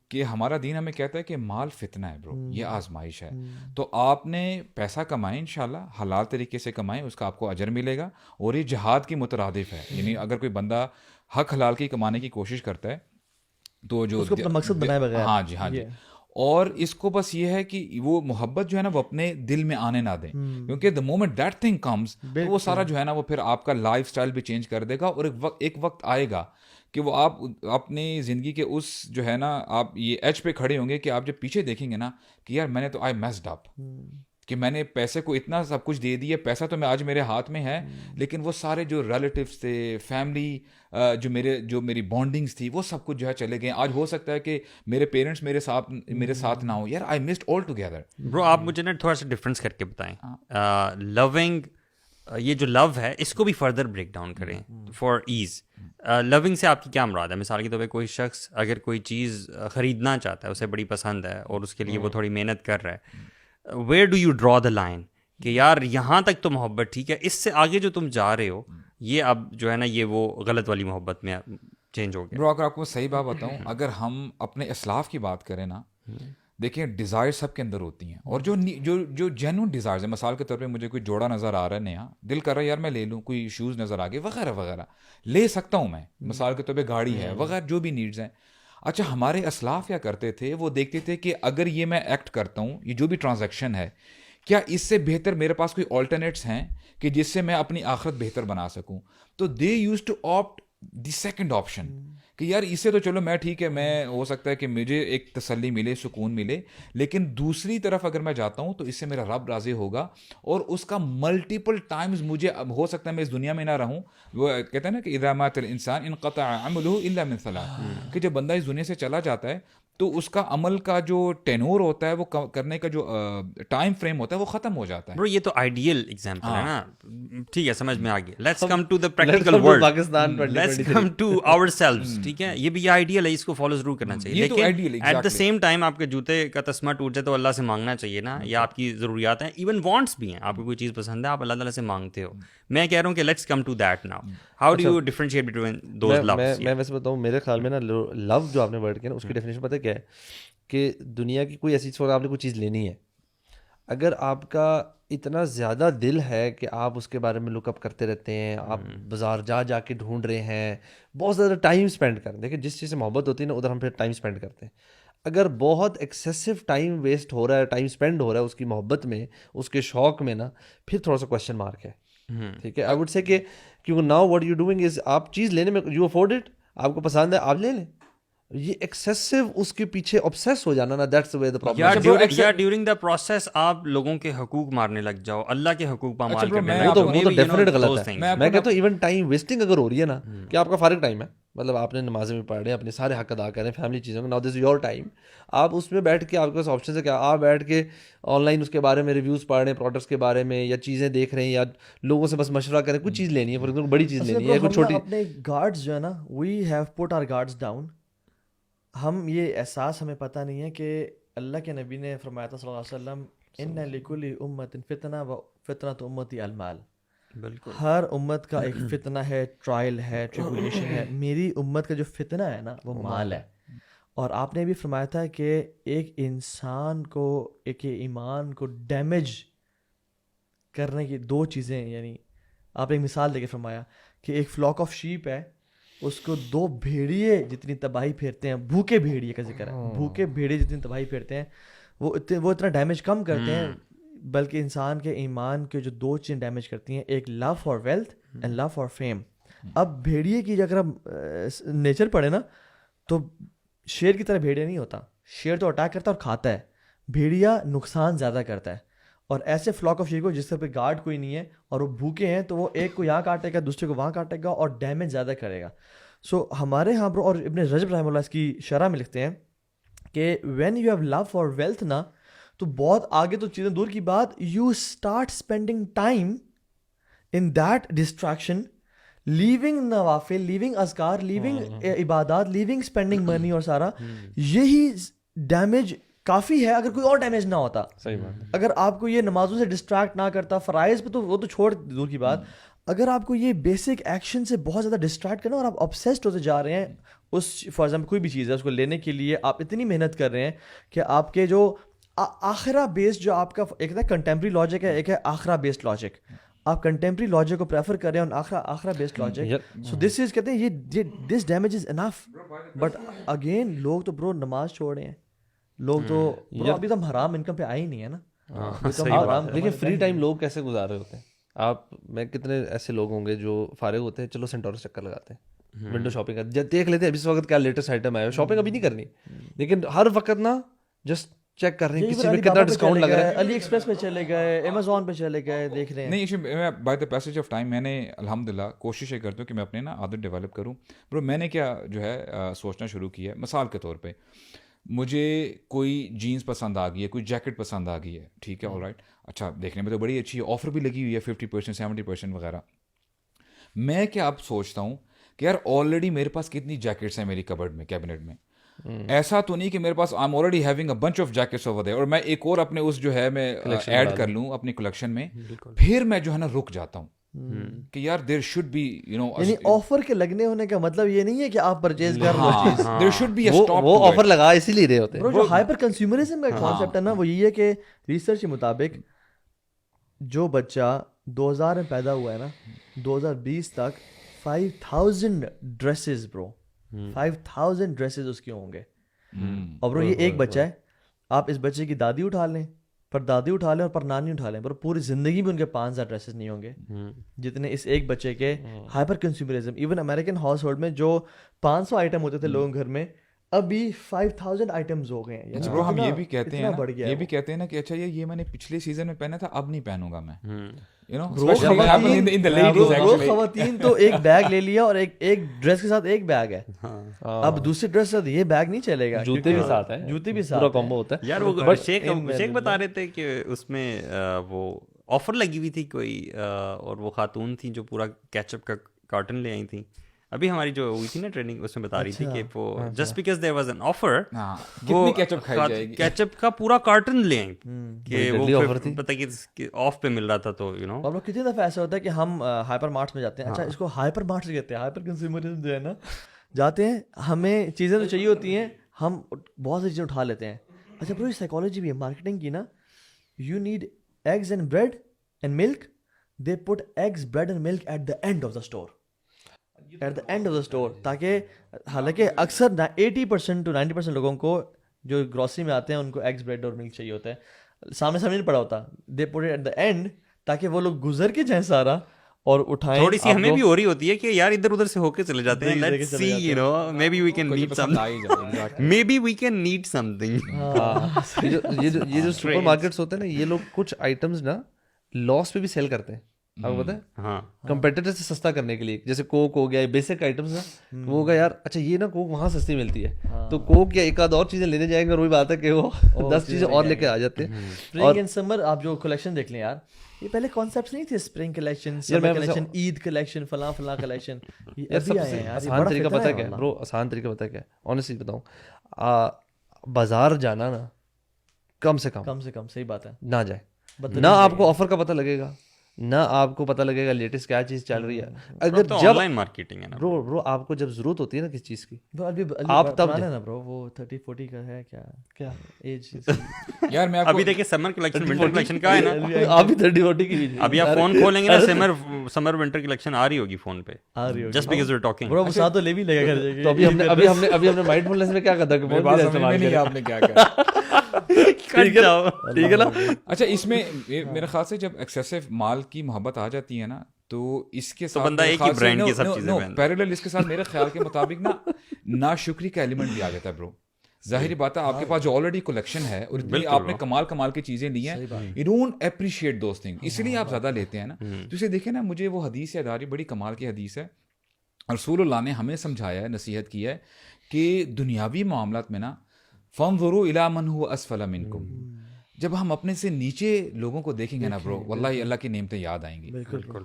کہ ہمارا دین ہمیں کہتا ہے کہ مال فتنہ ہے برو, یہ آزمائش ہے, تو آپ نے پیسہ کمائیں, انشاءاللہ حلال طریقے سے کمائیں, اس کا آپ کو اجر ملے گا, اور یہ جہاد کی مترادف ہے. یعنی اگر کوئی بندہ حق حلال کی کمانے کی کوشش کرتا ہے تو جو اس کو اپنا مقصد بنائے بغیر, ہاں جی, اور اس کو بس یہ ہے کہ وہ محبت جو ہے نا وہ اپنے دل میں آنے نہ دیں, کیونکہ the moment that thing comes, وہ سارا جو ہے نا وہ پھر آپ کا لائف اسٹائل بھی چینج کر دے گا, اور ایک وقت آئے گا کہ وہ آپ اپنی زندگی کے اس جو ہے نا, آپ یہ ایج پہ کھڑے ہوں گے کہ آپ جب پیچھے دیکھیں گے نا کہ یار میں نے تو آئی میسڈ اپ, کہ میں نے پیسے کو اتنا سب کچھ دے دیا, پیسہ تو میں آج میرے ہاتھ میں ہے, لیکن وہ سارے جو ریلیٹیوس تھے, فیملی, جو میری بانڈنگس تھی, وہ سب کچھ جو ہے چلے گئے. آج ہو سکتا ہے کہ میرے پیرنٹس میرے ساتھ نہ ہوں. یار آئی مسڈ آل ٹوگیدر. برو آپ مجھے نا تھوڑا سا ڈفرینس کر کے بتائیں, لونگ, یہ جو لو ہے اس کو بھی فردر بریک ڈاؤن کریں فار ایز. لونگ سے آپ کی کیا مراد ہے؟ مثال کے طور پہ کوئی شخص اگر کوئی چیز خریدنا چاہتا ہے, اسے بڑی پسند ہے اور اس کے لیے وہ تھوڑی محنت کر رہا ہے, where do you draw the line کہ یار یہاں تک تو محبت ٹھیک ہے, اس سے آگے جو تم جا رہے ہو یہ اب جو ہے نا یہ وہ غلط والی محبت میں چینج ہو گیا. برو اگر آپ کو صحیح بات بتاؤں, اگر ہم اپنے اسلاف کی بات کریں نا, دیکھیں ڈیزائر سب کے اندر ہوتی ہیں, اور جو جینوئن ڈیزائرز ہیں, مثال کے طور پہ مجھے کوئی جوڑا نظر آ رہا ہے نیا, دل کر رہا ہے یار میں لے لوں, کوئی شوز نظر آ گئے وغیرہ وغیرہ, لے سکتا ہوں میں, مثال کے طور پہ گاڑی ہے وغیرہ جو بھی نیڈز ہیں. اچھا ہمارے اسلاف کیا کرتے تھے, وہ دیکھتے تھے کہ اگر یہ میں ایکٹ کرتا ہوں, یہ جو بھی ٹرانزیکشن ہے, کیا اس سے بہتر میرے پاس کوئی آلٹرنیٹس ہیں کہ جس سے میں اپنی آخرت بہتر بنا سکوں. تو they use to opt the second option کہ یار اس سے تو چلو میں ٹھیک ہے, میں ہو سکتا ہے کہ مجھے ایک تسلی ملے, سکون ملے, لیکن دوسری طرف اگر میں جاتا ہوں تو اس سے میرا رب راضی ہوگا, اور اس کا ملٹیپل ٹائمز مجھے ہو سکتا ہے میں اس دنیا میں نہ رہوں. وہ کہتے ہیں نا کہ اذا مات الانسان انقطع عمله الا من ثلاث, کہ جب بندہ اس دنیا سے چلا جاتا ہے تو اس کا عمل کا جو ٹینور ہوتا ہے, وہ کرنے کا جو ٹائم فریم ہوتا ہے, وہ ختم ہو جاتا ہے. برو یہ تو آئیڈیل ایگزامپل ہے نا, ٹھیک ہے سمجھ میں آ گیا. Let's come to the practical world, let's come to ourselves, ٹھیک ہے, یہ بھی آئیڈیل ہے, اس کو فالو ضرور کرنا چاہیے, لیکن ایٹ دا سیم ٹائم آپ کے جوتے کا تسمہ ٹوٹ جائے تو اللہ سے مانگنا چاہیے نا, یا آپ کی ضروریات ہیں, ایون وانٹس بھی ہیں, آپ کو کوئی چیز پسند ہے آپ اللہ تعالیٰ سے مانگتے ہو. میں کہہ رہا ہوں کہ let's come to that now. How do you differentiate between those loves? میں ویسے بتاؤں, میرے خیال میں نا لو جو آپ نے ورڈ کیا نا, اس کی ڈیفینیشن پتہ کیا ہے, کہ دنیا کی کوئی ایسی چیز, آپ نے کوئی چیز لینی ہے, اگر آپ کا اتنا زیادہ دل ہے کہ آپ اس کے بارے میں لک اپ کرتے رہتے ہیں, آپ بازار جا کے ڈھونڈ رہے ہیں, بہت زیادہ ٹائم اسپینڈ کریں. دیکھیں جس چیز سے محبت ہوتی ہے نا, ادھر ہم پھر ٹائم اسپینڈ کرتے ہیں. اگر بہت ایکسیسو ٹائم ویسٹ ہو رہا ہے, ٹائم اسپینڈ ہو رہا ہے اس کی محبت میں, اس کے شوق میں نا, پھر تھوڑا سا کوشچن مارک ہے. ٹھیک ہے, آئی وڈ سے کہ now what you doing is, آپ چیز لینے میں یو افورڈ اٹ, آپ کو پسند ہے آپ لے لیں. یہ ایکسیسو اس کے پیچھے obsess ہو جانا نا, دیٹس ویئر دی پرابلم. یا ڈیورنگ دا پروسیس آپ لوگوں کے حقوق مارنے لگ جاؤ, اللہ کے حقوق پامال کرنے لگ جاؤ, وہ تو ڈیفینیٹ غلط ہے. میں کہتا ہوں ایون ٹائم ویسٹنگ اگر ہو رہی ہے نا, کہ آپ کا فارغ ٹائم ہے, مطلب آپ نے نمازیں بھی پڑھ رہے ہیں, اپنے سارے حق ادا کر رہے ہیں, فیملی چیزوں میں, now this is your time, آپ اس میں بیٹھ کے, آپ کے پاس آپشن ہے کیا, آپ بیٹھ کے آن لائن اس کے بارے میں ریویوز پڑھ رہے ہیں, پروڈکٹس کے بارے میں, یا چیزیں دیکھ رہے ہیں, یا لوگوں سے بس مشورہ کریں, کچھ چیز لینی ہے, فار ایگزامپل بڑی چیز لینی ہے, کوئی چھوٹی. اپنے گارڈز جو ہے نا, we have put our guards down. ہم یہ احساس ہمیں پتہ نہیں ہے کہ اللہ کے نبی نے فرمایا تھا صلی اللہ علیہ وسلم, ان لکل امت فتنہ و فتنۃ امتی المال. بالکل, ہر امت کا ایک فتنہ ہے, ٹرائل ہے, ٹریبولیشن ہے. میری امت کا جو فتنہ ہے نا وہ مال ہے. اور آپ نے بھی فرمایا تھا کہ ایک انسان کو, ایک ایمان کو ڈیمیج کرنے کی دو چیزیں, یعنی آپ نے ایک مثال دے کے فرمایا کہ ایک فلاک آف شیپ ہے, اس کو دو بھیڑیے جتنی تباہی پھیرتے ہیں, بھوکے بھیڑیے کا ذکر ہے, بھوکے بھیڑیے جتنی تباہی پھیرتے ہیں, وہ اتنا ڈیمیج کم کرتے ہیں, بلکہ انسان کے ایمان کے جو دو چیزیں ڈیمیج کرتی ہیں, ایک love for wealth and love for fame. اب بھیڑیے کی اگر ہم نیچر پڑھے نا, تو شیر کی طرح بھیڑیا نہیں ہوتا. شیر تو اٹیک کرتا ہے اور کھاتا ہے, بھیڑیا نقصان زیادہ کرتا ہے. اور ایسے فلاک آف شیپ کو جس سے پہ گارڈ کوئی نہیں ہے اور وہ بھوکے ہیں, تو وہ ایک کو یہاں کاٹے گا, دوسرے کو وہاں کاٹے گا, اور ڈیمیج زیادہ کرے گا. سو ہمارے یہاں پر, اور ابن رجب رحمہ اللہ اس کی شرح میں لکھتے ہیں کہ when you have love for wealth نا, تو بہت آگے تو چیزیں دور کی بات, you start spending time in that distraction, living نوافل, لیونگ اذکار, لیونگ عبادات, لیونگ اسپینڈنگ منی, اور سارا یہی ڈیمیج کافی ہے. اگر کوئی اور ڈیمیج نہ ہوتا, صحیح بات, اگر آپ کو یہ نمازوں سے ڈسٹریکٹ نہ کرتا, فرائض پہ تو وہ تو چھوڑ دور کی بات, اگر آپ کو یہ بیسک ایکشن سے بہت زیادہ ڈسٹریکٹ کرنا اور آپ obsessed ہوتے جا رہے ہیں اس, فار ایگزامپل کوئی بھی چیز ہے, اس کو لینے کے لیے آپ اتنی محنت کر رہے ہیں کہ آپ کے جو آخرہ بیسڈ جو آپ کا ایک ہے کنٹمپری لاجک ہے, ایک ہے آخرہ بیسڈ لاجک, آپ کنٹمپری لاجک کو پریفر کر رہے ہیں اور آخرہ بیسڈ لاجک. سو دس از کہتے ہیں یہ دس damage is enough. But again لوگ تو برو نماز چھوڑ رہے ہیں, لوگ تو ابھی تو ہم حرام انکم پہ آئے ہی نہیں ہے نا. لیکن فری ٹائم لوگ کیسے گزار رہے ہوتے ہیں, آپ میں کتنے ایسے لوگ ہوں گے جو فارغ ہوتے ہیں, چلو سینٹورس چکر لگاتے ہیں, ونڈو شاپنگ دیکھ لیتے ہیں, اس وقت کیا لیٹسٹ آئٹم آیا, شاپنگ ابھی نہیں کرنی, لیکن ہر وقت نا جسٹ چیک کر رہے ہیں کس چیز میں کتنا ڈسکاؤنٹ لگ رہا ہے. علی ایکسپریس پہ چلے گئے, امیزون پہ چلے گئے, دیکھ رہے ہیں. نہیں ایکچولی میں by the passage of time میں نے الحمدللہ کوشش یہ کرتا ہوں کہ میں اپنے نا عادت ڈیولپ کروں. برو میں نے کیا جو ہے سوچنا شروع کیا ہے, مثال کے طور پہ مجھے کوئی جینس پسند آ گئی ہے, کوئی جیکٹ پسند آ گئی ہے, ٹھیک ہے, آل رائٹ, اچھا دیکھنے میں تو بڑی اچھی ہے, آفر بھی لگی ہوئی ہے 50% 70% وغیرہ. میں کیا اب سوچتا ہوں کہ یار آلریڈی میرے پاس کتنی جیکٹس ہیں میری کبرڈ میں, کیبنٹ میں. ایسا تو نہیں کہ میرے پاس I am already having a bunch of jackets over there, اور میں ایک اور اپنے اس جو ہے میں ایڈ کر لوں اپنی کلیکشن میں. پھر میں جو ہے نا رک جاتا ہوں کہ یار there should be you know, یعنی آفر کے لگنے ہونے کا مطلب یہ نہیں ہے کہ آپ پرچیز کر لو چیز, there should be a stop. وہ آفر لگا اسی لیے رہے ہوتے ہیں. جو ہائپر کنزیومرزم کا کانسیپٹ ہے نا, وہ یہی ہے کہ ریسرچ کے مطابق جو بچہ 2000 میں پیدا ہوا ہے نا, 2020 تک 5000 ڈریسز برو, 5000 ڈریسز اس کے ہوں گے. اور برو یہ ایک بچہ ہے, آپ اس بچے کی دادی اٹھا لیں, پر دادی اٹھا لیں اور پر نانی اٹھا لیں, پر پوری زندگی میں ان کے 5000 ڈریسز نہیں ہوں گے جتنے اس ایک بچے کے. Hyper consumerism, even American house hold میں جو 500 آئٹم ہوتے تھے لوگوں کے گھر میں, ابھی 5000 آئٹمز ہو گئے ہیں. برو ہم یہ بھی کہتے ہیں نا, یہ بھی کہتے ہیں نا کہ اچھا یہ میں نے پچھلے سیزن میں پہنا تھا, اب نہیں پہنوں گا میں, یو نو. خواتین تو ایک بیگ لے لیا اور ایک ڈریس کے ساتھ ایک بیگ ہے, اب دوسری ڈریس سے یہ بیگ نہیں چلے گا, جوتے بھی ساتھ ہیں, جوتے بھی پورا ساتھ کامبو ہوتا ہے. یار وہ شیخ بتا رہے تھے کہ اس میں وہ آفر لگی ہوئی تھی کوئی, اور وہ خاتون تھیں جو پورا کیچپ کا کارٹن لے آئی تھیں. ابھی ہماری جو ہوئی تھی نا ٹریننگ, اس میں بتا رہی تھی کہ وہ just because there was an offer, کتنی کیچپ کھائی جائے گی, کیچپ کا پورا کارٹن لے آئیں کہ وہ پتہ کہ آف پہ مل رہا تھا, تو یو نو. اور کتنی دفعہ ایسا ہوتا ہے کہ ہم ہائپر مارٹس میں جاتے ہیں, اچھا اس کو ہائپر مارٹس کہتے ہیں, ہائپر کنزیومرزم جو ہے نا, جاتے ہیں, ہمیں چیزیں تو چاہیے ہوتی ہیں, ہم بہت سی چیزیں اٹھا لیتے ہیں. اچھا برو یہ سائیکالوجی بھی ہے مارکیٹنگ کی نا, you need eggs and bread and milk, they put eggs bread and milk at the end of the store, at the end of the store, تاکہ حالانکہ اکثر 80% to 90% لوگوں کو جو گروسری میں آتے ہیں ان کو ایگز بریڈ اور ملک چاہیے ہوتا ہے, سامنے سامنے نہیں پڑا ہوتا, they put it at the end تاکہ وہ لوگ گزر کے جائیں سارا اور اٹھائیں. تھوڑی سی ہمیں بھی ہو رہی ہوتی ہے کہ یار ادھر ادھر سے ہو کے چلے جاتے ہیں, let's see you know maybe we can need some, maybe we can need something. یہ جو سپر مارکیٹس ہوتے ہیں نا, یہ لوگ کچھ آئٹمس نا لاس پہ بھی سیل کرتے ہیں, آپ کو پتا ہے, ہاں کمپیٹیٹر سے سستا کرنے کے لیے. جیسے کوک ہو گیا, بیسک آئٹمس نا, وہ ہوگا یار اچھا یہ نا کوک وہاں سستی ملتی ہے, تو کوک یا ایک آدھ اور چیزیں لینے جائیں گے, اور وہی بات ہے کہ وہ 10 چیزیں اور لے کے آ جاتے ہیں. اسپرنگ اینڈ سمر آپ جو کلیکشن دیکھ لیں یار, یہ پہلے کانسیپٹس نہیں تھے, اسپرنگ کلیکشن, سمر کلیکشن, عید کلیکشن, فلاں فلاں کلیکشن. آسان طریقہ پتہ کیا ہے برو, آسان طریقہ پتہ کیا ہے, آنیسٹلی بتاؤں, بازار جانا نا کم سے کم صحیح بات ہے, نہ جائے, نہ آپ کو آفر کا پتہ لگے گا, نہ آپ کو پتہ لگے گا لیٹسٹ کیا چیز چل رہی ہے. اگر جب آن لائن مارکیٹنگ ہے نا برو آپ کو جب ضرورت ہوتی ہے نا کسی چیز کی, آپ تب نا برو وہ 30-40 کا ہے کیا ایج یار میں ابھی دیکھیں سمر کلیکشن ونٹر کلیکشن کا ہے نا, آپ بھی 30-40 کی. ابھی آپ فون کھولیں گے نا, سمر ونٹر کلیکشن آ رہی ہوگی فون پہ, just because we are talking. Bro وہ ساتھ تو لے بھی لگا کر. تو ابھی ہم نے مائنڈ فلنس میں کیا کرتا کہ آپ نے کیا کیا, ٹھیک ہے نا. اچھا اس میں میرے خیال سے جب ایکسیسو مال کی محبت آ جاتی ہے نا, تو اس کے ساتھ بندہ ایک ہی برانڈ کی سب چیزیں پیرالل اس کے ساتھ میرے خیال کے مطابق نا ناشکری کا ایلیمنٹ بھی آ جاتا ہے برو. ظاہری بات ہے آپ کے پاس جو آلریڈی کلیکشن ہے اور اتنی آپ نے کمال کی چیزیں لی ہیں, you don't appreciate those thing, اس لیے آپ زیادہ لیتے ہیں نا. تو اسے دیکھیں نا, مجھے وہ حدیث یاد آ رہی, بڑی کمال کی حدیث ہے. رسول اللہ نے ہمیں سمجھایا ہے, نصیحت کی ہے کہ دنیاوی معاملات میں نا فانظروا الی من هو اسفل منکم, جب ہم اپنے سے نیچے لوگوں کو دیکھیں گے نا برو, واللہ اللہ کی نعمتیں یاد آئیں گی.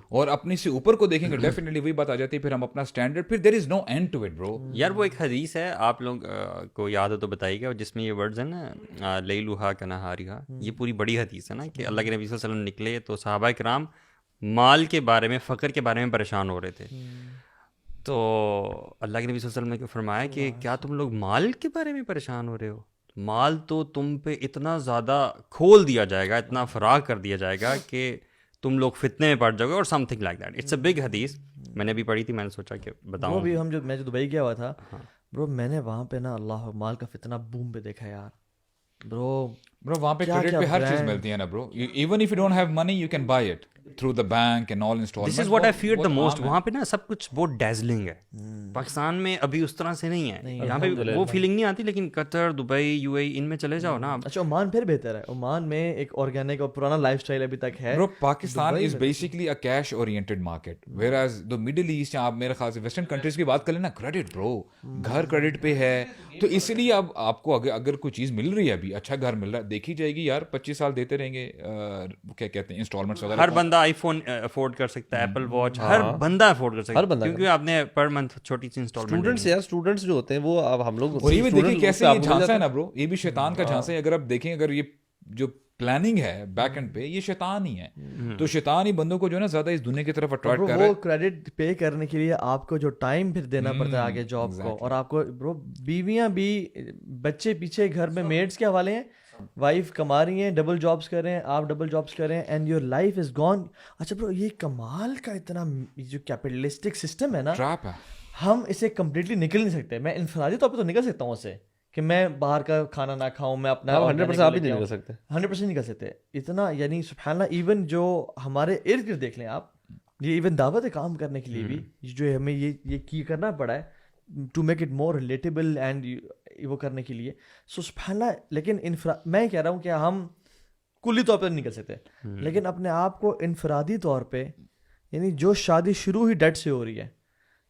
اور اپنے سے اوپر کو دیکھیں گے, ڈیفینیٹلی وہی بات آ جاتی ہے, پھر ہم اپنا اسٹینڈرڈ, پھر دیر از نو اینڈ ٹو اٹ برو. یار وہ ایک حدیث ہے, آپ لوگ کو یاد ہو تو بتائیے گا, جس میں یہ ورڈز ہیں نا لیلوہا کنہاریہا, یہ پوری بڑی حدیث ہے نا کہ اللہ کے نبی صلی اللہ علیہ وسلم نکلے تو صحابہ کرام مال کے بارے میں, فقر کے بارے میں پریشان ہو رہے تھے. تو اللہ کے نبی صلی اللہ علیہ وسلم نے فرمایا کہ کیا تم لوگ مال کے بارے میں پریشان ہو رہے ہو, مال تو تم پہ اتنا زیادہ کھول دیا جائے گا, اتنا فراغ کر دیا جائے گا کہ تم لوگ فتنے میں پڑ جاؤ گے, اور something like that. It's a big حدیث, میں نے ابھی پڑھی تھی, میں نے سوچا کہ بتاؤں. ابھی میں جو دبئی گیا ہوا تھا برو, میں نے وہاں پہ نا اللہ مال کا فتنہ بوم پہ دیکھا یار. برو وہاں پہ کریڈٹ پہ ہر چیز ملتی ہے نا برو, even if you don't have money you can buy it. through the bank and all installments. This is what I feared the most. وہاں پہ نا سب کچھ بہت ڈیزلنگ ہے. پاکستان میں ابھی اس طرح سے نہیں ہے, یہاں پہ وہ فیلنگ نہیں آتی, لیکن قطر, دبئی, یو اے ان میں چلے جاؤ نا. اچھا عمان پھر بہتر ہے, عمان میں ایک آرگینک اور پرانا لائف اسٹائل ابھی تک ہے. Bro, Pakistan is basically a cash oriented market, whereas the Middle East آپ میرے خیال سے ویسٹرن کنٹریز کی بات کر لیں نا, کریڈٹ برو, گھر کریڈٹ پہ ہے, تو اس لیے اب آپ کو اگر کوئی چیز مل رہی ہے, ابھی اچھا گھر مل رہا ہے, دیکھی جائے گی یار 25 سال دیتے رہیں گے, کیا کہتے ہیں انسٹالمنٹس وغیرہ. ہر بندہ آئی فون افورڈ کر سکتا ہے, ایپل واچ ہر بندہ افورڈ کر سکتا ہے, کیونکہ آپ نے پر منتھ چھوٹی سی انسٹالمنٹ. اسٹوڈنٹس جو ہوتے ہیں وہ اب ہم لوگ, اور یہ بھی دیکھیں کیسے یہ جھانسا ہے نا برو, یہ بھی شیطان کا جھانسا ہے. اگر آپ دیکھیں, اگر یہ جو پلاننگ ہے بیک اینڈ پہ, یہ شیطان ہی ہے, تو شیطان ہی بندوں کو جو ہے نا زیادہ اس دنیا کی طرف اٹریکٹ کر رہا ہے. وہ کریڈٹ پے کرنے کے لیے آپ کو جو ٹائم پھر دینا پڑتا ہے آگے جاب کو, اور آپ کو برو بیویاں بھی, بچے پیچھے گھر میں میڈس کے حوالے ہیں, وائف کما رہی ہیں, ڈبل جابس کر رہے ہیں, آپ ڈبل جابس کر رہے ہیں, and your life is gone. اچھا برو, یہ کمال کا اتنا جو کیپٹلسٹک سسٹم ہے نا, ٹریپ ہے, ہم اسے کمپلیٹلی نکل نہیں سکتے. میں انفرادی طور پہ تو نکل سکتا ہوں اسے, کہ میں باہر کا کھانا نہ کھاؤں, میں اپنا 100% آپ ہی نہیں نکل سکتے, 100% نکل سکتے اتنا. یعنی سبحان اللہ, ایون جو ہمارے ارد گرد دیکھ لیں آپ, یہ ایون دعوت کام کرنے کے لیے بھی جو ہمیں یہ کرنا پڑا ہے to make it more relatable and وہ کرنے کے لیے. سو سبحان اللہ. لیکن میں کہہ رہا ہوں کہ ہم کلی طور پہ نہیں کر سکتے, لیکن اپنے آپ کو انفرادی طور پہ, یعنی جو شادی شروع ہی ڈیٹ سے ہو رہی ہے,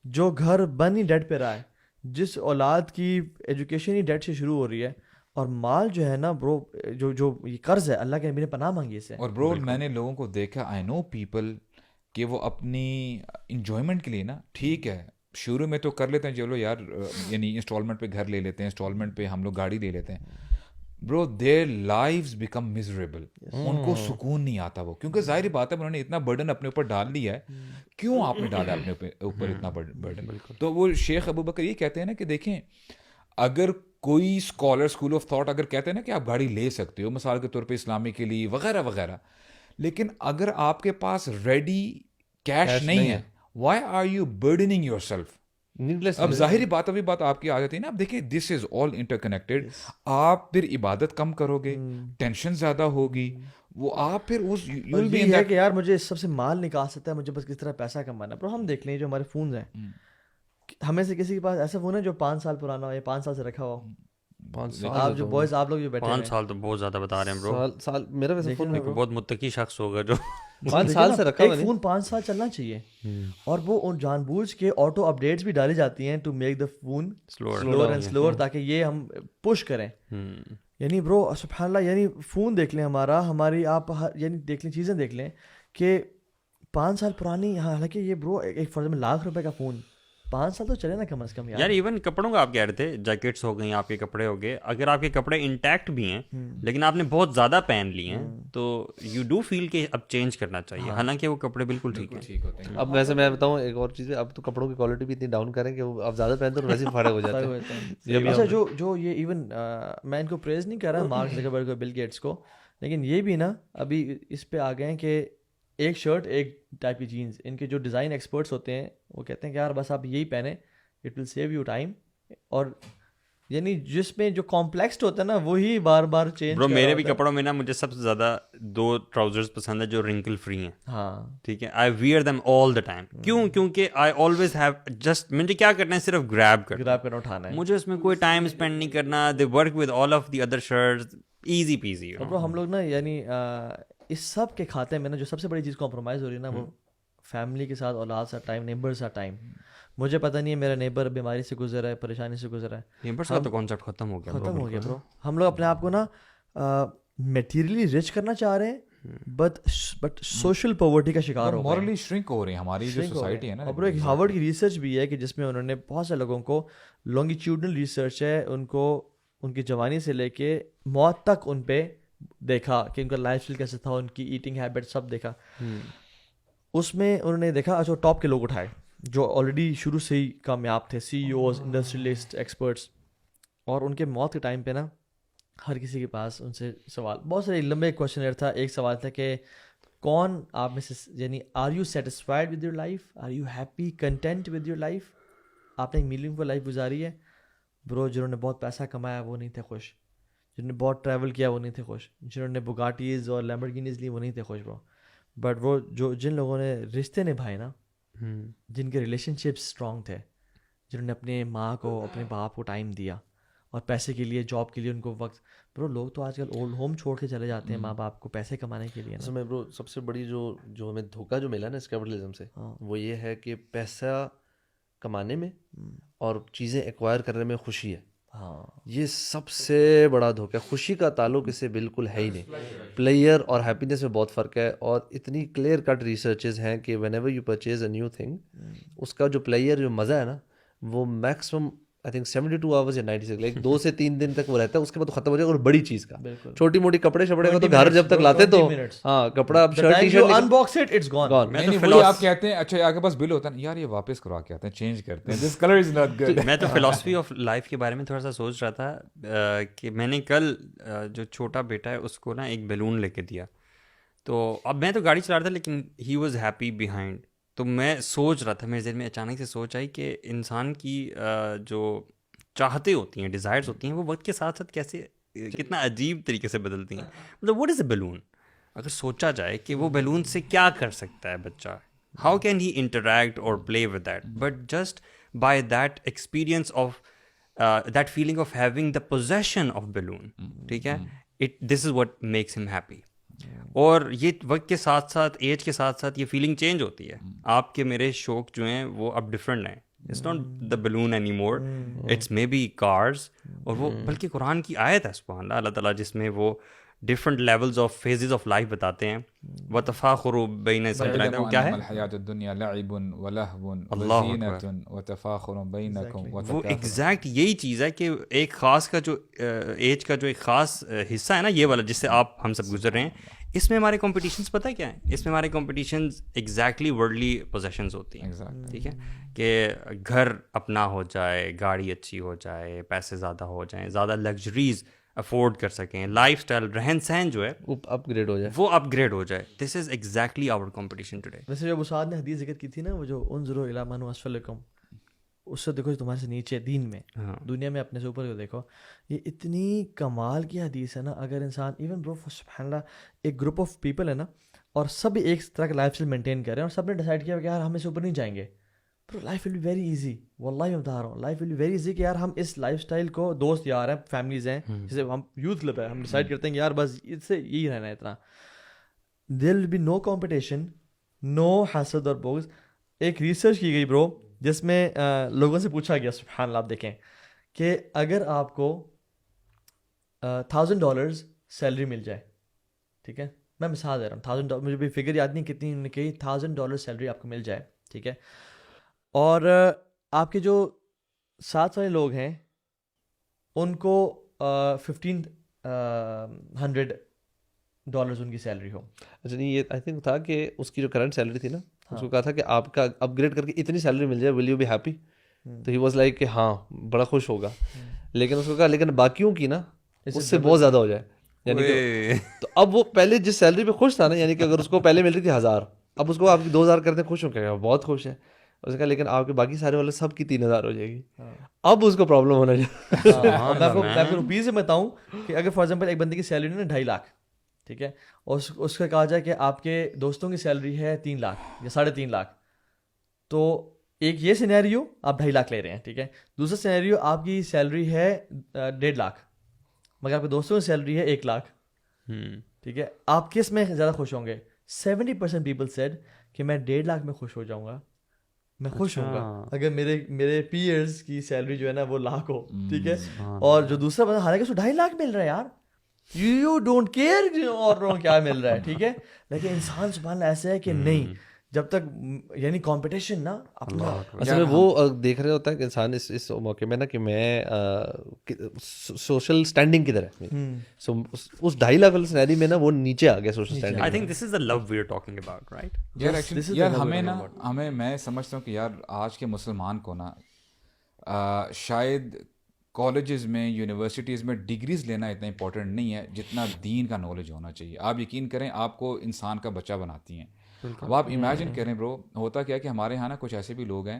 جو گھر بن ہی ڈیٹ پہ رہا ہے, جس اولاد کی ایجوکیشن ہی ڈیٹ سے شروع ہو رہی ہے, اور مال جو ہے نا برو, جو یہ قرض ہے, اللہ کے نبی نے پناہ مانگی اسے. اور برو میں نے لوگوں کو دیکھا, آئی نو پیپل, کہ وہ اپنی انجوائمنٹ کے لیے نا, ٹھیک ہے شروع میں تو کر لیتے ہیں, چلو یار یعنی انسٹالمنٹ پہ گھر لے لیتے ہیں, انسٹالمنٹ پہ ہم لوگ گاڑی لے لیتے ہیں. برو دیئر لائفز بیکم مزریبل, ان کو سکون نہیں آتا وہ, کیونکہ ظاہری بات ہے انہوں نے اتنا برڈن اپنے اوپر ڈال لیا ہے. کیوں آپ نے ڈالا اپنے اوپر اتنا برڈن؟ تو وہ شیخ ابو بکر یہ کہتے ہیں نا کہ دیکھیں, اگر کوئی اسکالر, اسکول آف تھاٹ اگر کہتے ہیں نا کہ آپ گاڑی لے سکتے ہو مثال کے طور پہ اسلامی کے لیے وغیرہ وغیرہ, لیکن اگر آپ کے پاس ریڈی کیش نہیں ہے, why are you burdening yourself? اب ظاہری بات, ابھی بات آپ کی آ جاتی ہے نا, اب دیکھیں دس از آل انٹر کنیکٹڈ. آپ پھر عبادت کم کرو گے, ٹینشن زیادہ ہوگی, وہ آپ پھر اس یہ ہے کہ یار مجھے اس سب سے مال نکال سکتا ہے, مجھے بس کس طرح پیسہ کمانا ہے. پر ہم دیکھ لیں جو ہمارے فونز ہیں, ہمیں سے کسی کے پاس ایسا فون ہے جو 5 سال پرانا ہو یا 5 سال سے رکھا ہوا ہو. 5 سال آپ جو بوائز, آپ لوگ جو بیٹھے 5 سال تو بہت زیادہ بتا رہے ہیں برو. سال میرا ویسے فون بہت متقی شخص ہوگا جو 5 سال سے رکھا ہوا ہے. فون 5 سال چلنا چاہیے, اور وہ جان بوجھ کے آٹو اپڈیٹس بھی ڈالی جاتی ہیں to make the phone slower and slower, تاکہ یہ ہم پش کریں. یعنی برو سبحان اللہ, یعنی فون دیکھ لیں ہمارا, ہماری آپ یعنی دیکھ لیں, چیزیں دیکھ لیں کہ 5 سال پرانی, حالانکہ یہ برو ایک فرض میں ₹1,00,000 کا فون 5 سال تو چلے نا کم از کم یار. ایون کپڑوں کا آپ کہہ رہے تھے, جیکٹس ہو گئی, آپ کے کپڑے ہو گئے, اگر آپ کے کپڑے انٹیکٹ بھی ہیں لیکن آپ نے بہت زیادہ پہن لیے ہیں, تو یو ڈو فیل کہ اب چینج کرنا چاہیے, حالانکہ وہ کپڑے بالکل ٹھیک ہیں. اب ویسے میں بتاؤں ایک اور چیز ہے, اب تو کپڑوں کی کوالٹی بھی اتنی ڈاؤن کریں کہ اب زیادہ پہنتے تو ویسے ہی پھاڑے ہو جاتے ہیں. اچھا جو یہ ایون میں ان کو پریز نہیں کر رہا مارک زکربرگ کو, بل گیٹس کو, لیکن یہ بھی نا ابھی اس پہ آ گئے ہیں کہ ایک شرٹ ایک ٹائپ کی جینس. ان کے جو ڈیزائن ایکسپرٹس ہوتے ہیں وہ کہتے ہیں کہ یار بس آپ یہی پہنیں, it will save you time. اور یعنی جس میں جو کمپلیکسڈ ہوتا ہے نا وہی بار بار چینج. برو میرے بھی کپڑوں میں نا مجھے سب سے زیادہ 2 ٹراؤزرز پسند ہے جو رنکل فری ہیں. ہاں ٹھیک ہے, I wear them all the time. کیوں؟ کیونکہ آئی آلویز ہیو جسٹ, مجھے کیا کرنا ہے, صرف گریب کرنا اٹھانا ہے, مجھے اس میں کوئی ٹائم اسپینڈ نہیں کرنا. They work with all of the other shirts, easy peasy. برو ہم لوگ نا یعنی اس سب کے کھاتے میں نا جو سب سے بڑی چیز کمپرومائز ہو رہی ہے نا, وہ فیملی کے ساتھ, اولاد سے ٹائم, نیبر سے ٹائم. مجھے پتہ نہیں ہے میرا نیبر بیماری سے گزر رہا ہے, پریشانی سے گزر رہا ہے, نیبر کا تو کانسیپٹ ختم ہو گیا برو. ہم لوگ اپنے آپ کو نا میٹیریلی رچ کرنا چاہ رہے ہیں, بٹ سوشل پاورٹی کا شکار ہو گئے, مورلی شرنک ہو رہی ہے ہماری جو سوسائٹی ہے نا. اور ایک ہارورڈ کی ریسرچ بھی ہے کہ جس میں انہوں نے بہت سے لوگوں کو, لانگیٹیوڈنل ریسرچ ہے, ان کو ان کی جوانی سے لے کے موت تک ان پہ دیکھا کہ ان کا لائف اسٹائل کیسے تھا, ان کی ایٹنگ ہیبٹ سب دیکھا. اس میں انہوں نے دیکھا اچھا ٹاپ کے لوگ اٹھائے جو آلریڈی شروع سے ہی کامیاب تھے, سی ای اوز, انڈسٹریلسٹ, ایکسپرٹس, اور ان کے موت کے ٹائم پہ نا ہر کسی کے پاس ان سے سوال, بہت سارے لمبے کویشچنر تھا. ایک سوال تھا کہ کون آپ میں سے, یعنی are you satisfied with your life, are you happy, content with your life, آپ نے ایک میلنگ فل لائف گزاری ہے. برو جنہوں نے بہت پیسہ کمایا وہ نہیں تھے خوش, جنہوں نے بہت ٹریول کیا وہ نہیں تھے خوش, جنہوں نے بگاٹیز اور لیمبورگینیز لی وہ نہیں تھے خوش. برو بٹ وہ جو جن لوگوں نے رشتے نبھائے نا, جن کے ریلیشن شپس اسٹرانگ تھے, جنہوں نے اپنے ماں کو اپنے باپ کو ٹائم دیا اور پیسے کے لیے جاب کے لیے ان کو وقت, برو لوگ تو آج کل اولڈ ہوم چھوڑ کے چلے جاتے ہیں ماں باپ کو پیسے کمانے کے لیے. اصل میں برو سب سے بڑی جو ہمیں دھوکہ جو ملا نا اس کیپٹلزم سے, وہ یہ ہے کہ پیسہ کمانے میں اور چیزیں ایکوائر کرنے میں خوشی ہے. ہاں, یہ سب سے بڑا دھوکہ ہے. خوشی کا تعلق اس سے بالکل ہے ہی نہیں. پلیئر اور ہیپینس میں بہت فرق ہے, اور اتنی کلیئر کٹ ریسرچز ہیں کہ whenever you purchase a new thing, اس کا جو پلیئر جو مزہ ہے نا وہ میکسیمم آئی تھنک 72 آورز یا 96 لائک 2 سے 3 دن تک وہ رہتا ہے, اس کے بعد تو ختم ہو جائے گا. اور بڑی چیز کا چھوٹی موٹی کپڑے شپڑے کا تو گھر جب تک لاتے تو ہاں کپڑا اب shirt T shirt unbox it it's gone. وہی آپ کہتے ہیں اچھا آپ کے پاس بل ہوتا ہے یار یہ واپس کروا کے آتے ہیں چینج کرتے ہیں, دس کلر از ناٹ گڈ. میں تو فلاسفی آف لائف کے بارے میں تھوڑا سا سوچ رہا تھا کہ میں نے کل جو چھوٹا بیٹا ہے اس کو نا ایک بیلون لے کے دیا, تو اب میں تو گاڑی چلا رہا تھا لیکن ہی واز ہیپی بیہائنڈ. تو میں سوچ رہا تھا, میرے ذہن میں اچانک سے سوچ آئی کہ انسان کی جو چاہتے ہوتی ہیں, ڈیزائرز ہوتی ہیں, وہ وقت کے ساتھ ساتھ کیسے کتنا عجیب طریقے سے بدلتی ہیں. مطلب واٹ از اے بیلون, اگر سوچا جائے کہ وہ بیلون سے کیا کر سکتا ہے بچہ, ہاؤ کین ہی انٹریکٹ اور play with that, but just by that experience of that feeling of having the position of balloon, ٹھیک ہے, دس is what makes him happy. اور یہ وقت کے ساتھ ساتھ ایج کے ساتھ ساتھ یہ فیلنگ چینج ہوتی ہے. آپ کے میرے شوق جو ہیں وہ اب ڈفرینٹ ہیں. It's not the balloon anymore. It's maybe cars. اور وہ بلکہ قرآن کی آیت ہے سبحان اللہ, اللہ تعالیٰ جس میں وہ different levels of phases of life بتاتے ہیں. وَتَفَاخُرُ بَيْنَ النَّاسِ, کیا ہے الحیات الدنیا لعب ولہو وزینۃ وتفاخر بینکم. وہ ایگزیکٹ یہی چیز ہے کہ ایک خاص کا جو ایج کا جو ایک خاص حصہ ہے نا یہ والا جس سے آپ ہم سب گزر رہے ہیں, اس میں ہمارے کمپٹیشنز پتہ کیا ہیں, اس میں ہمارے کمپٹیشنز ایگزیکٹلی ورلڈلی پوزیشنز ہوتی ہیں. ٹھیک ہے, کہ گھر اپنا ہو جائے, گاڑی اچھی ہو جائے, پیسے زیادہ ہو جائیں, زیادہ لگژریز افورڈ کر سکیں, لائف اسٹائل رہن سہن جو ہے اپ گریڈ ہو جائے, وہ اپ گریڈ ہو جائے. This is exactly our competition today. ویسے جو اسعد نے حدیث ذکر کی تھی نا, وہ جو انظروا الی من هو اسفل لکم, اس سے دیکھو تمہارے سے نیچے دین میں, دنیا میں اپنے سے اوپر کو دیکھو. یہ اتنی کمال کی حدیث ہے نا. اگر انسان ایون برو سبحان اللہ ایک گروپ آف پیپل ہے نا, اور سب ایک طرح کا لائف اسٹائل مینٹین کر رہے ہیں, اور سب نے ڈیسائڈ کیا کہ یار ہم اس سے اوپر نہیں جائیں گے, bro life will be very easy. واللہ میں بتا رہا ہوں life will be very easy کہ یار ہم اس لائف اسٹائل کو, دوست یار ہیں, فیملیز ہیں, جیسے ہم یوتھ کلب ہے, ہم ڈیسائڈ کرتے ہیں کہ یار بس اس سے یہی رہنا ہے اتنا. دیر ول بی نو کمپٹیشن, نو حسد اور بغض. ایک ریسرچ کی گئی برو جس میں لوگوں سے پوچھا گیا, سبحان اللہ آپ دیکھیں, کہ اگر آپ کو $1000 سیلری مل جائے, ٹھیک ہے, میں مثال دے رہا ہوں, $1000, مجھے بھی فگر یاد نہیں کتنی انہوں نے کہی, $1000 سیلری آپ کو مل جائے, ٹھیک ہے, اور آپ کے جو ساتھ والے لوگ ہیں ان کو $1500 ان کی سیلری ہو. اچھا نہیں, یہ آئی تھنک تھا کہ اس کی جو کرنٹ سیلری تھی نا, اس کو کہا تھا کہ آپ کا اپ گریڈ کر کے اتنی سیلری مل جائے, ول یو بی ہیپی؟ تو ہی واز لائک کہ ہاں بڑا خوش ہوگا. لیکن اس کو کہا لیکن باقیوں کی نا اس سے بہت زیادہ ہو جائے, یعنی کہ تو اب وہ پہلے جس سیلری پہ خوش تھا نا, یعنی کہ اگر اس کو پہلے مل رہی تھی 1000, اب اس کو آپ کی 2000 کرتے خوش ہو کیا, بہت خوش ہے. اس نے کہا لیکن آپ کے باقی سارے والے سب کی 3000 ہو جائے گی. اب اس کو پرابلم ہونا چاہیے. میں آپ کو روپیز سے بتاؤں کہ اگر فار ایگزامپل ایک بندے کی سیلری نا 2.5 لاکھ, ٹھیک ہے, اور اس کا کہا جائے کہ آپ کے دوستوں کی سیلری ہے 3 لاکھ یا 3.5 لاکھ, تو ایک یہ سینیریو آپ 2.5 لاکھ لے رہے ہیں, ٹھیک ہے. دوسرا سینیریو آپ کی سیلری ہے 1.5 لاکھ مگر آپ کے دوستوں کی سیلری ہے 1 لاکھ, ٹھیک ہے. آپ کس میں زیادہ خوش ہوں گے؟ 70% پیپل سیڈ کہ میں 1.5 لاکھ میں خوش ہو جاؤں گا, میں خوش ہوں گا اگر میرے پیئرز کی سیلری جو ہے نا وہ لاکھ ہو, ٹھیک ہے. اور جو دوسرا بندہ, حالانکہ اس کو 2.5 لاکھ مل رہا ہے یار, یو ڈونٹ کیئر اور کیا مل رہا ہے, ٹھیک ہے. لیکن انسان سبحان اللہ ایسا ہے کہ نہیں, جب تک یعنی کمپٹیشن نا اپنا اصل میں وہ دیکھ رہے ہوتا ہے کہ انسان اس موقع میں نا کہ میں سوشل اسٹینڈنگ کی طرح, سو اس 2.5 لاکھ والی سینیری میں نا وہ نیچے آ گیا social standing. I think this is the love we are talking about, right? یار ہمیں میں سمجھتا ہوں کہ یار آج کے مسلمان کو نا شاید کالجز میں, یونیورسٹیز میں ڈگریز لینا اتنا امپورٹنٹ نہیں ہے جتنا دین کا نالج ہونا چاہیے. آپ یقین کریں آپ کو انسان کا بچہ بناتی ہیں. اب آپ امیجن کریں برو, ہوتا کیا کہ ہمارے یہاں نا کچھ ایسے بھی لوگ ہیں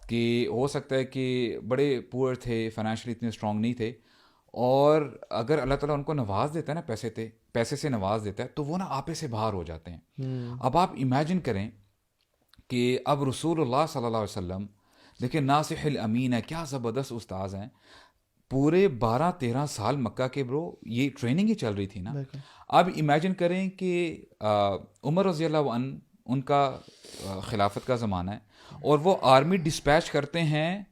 کہ ہو سکتا ہے کہ بڑے پور تھے, فائنینشلی اتنے اسٹرانگ نہیں تھے, اور اگر اللہ تعالیٰ ان کو نواز دیتا ہے نا پیسے سے نواز دیتا ہے تو وہ نا آپے سے باہر ہو جاتے ہیں. اب آپ امیجن کریں کہ اب رسول اللہ صلی اللہ علیہ وسلم دیکھیں ناصح الامین ہے, کیا زبردست استاذ ہیں, پورے 12-13 سال مکہ کے برو یہ ٹریننگ ہی چل رہی تھی نا. اب امیجن کریں کہ عمر رضی اللہ عنہ ان کا خلافت کا زمانہ ہے اور وہ آرمی ڈسپیچ کرتے ہیں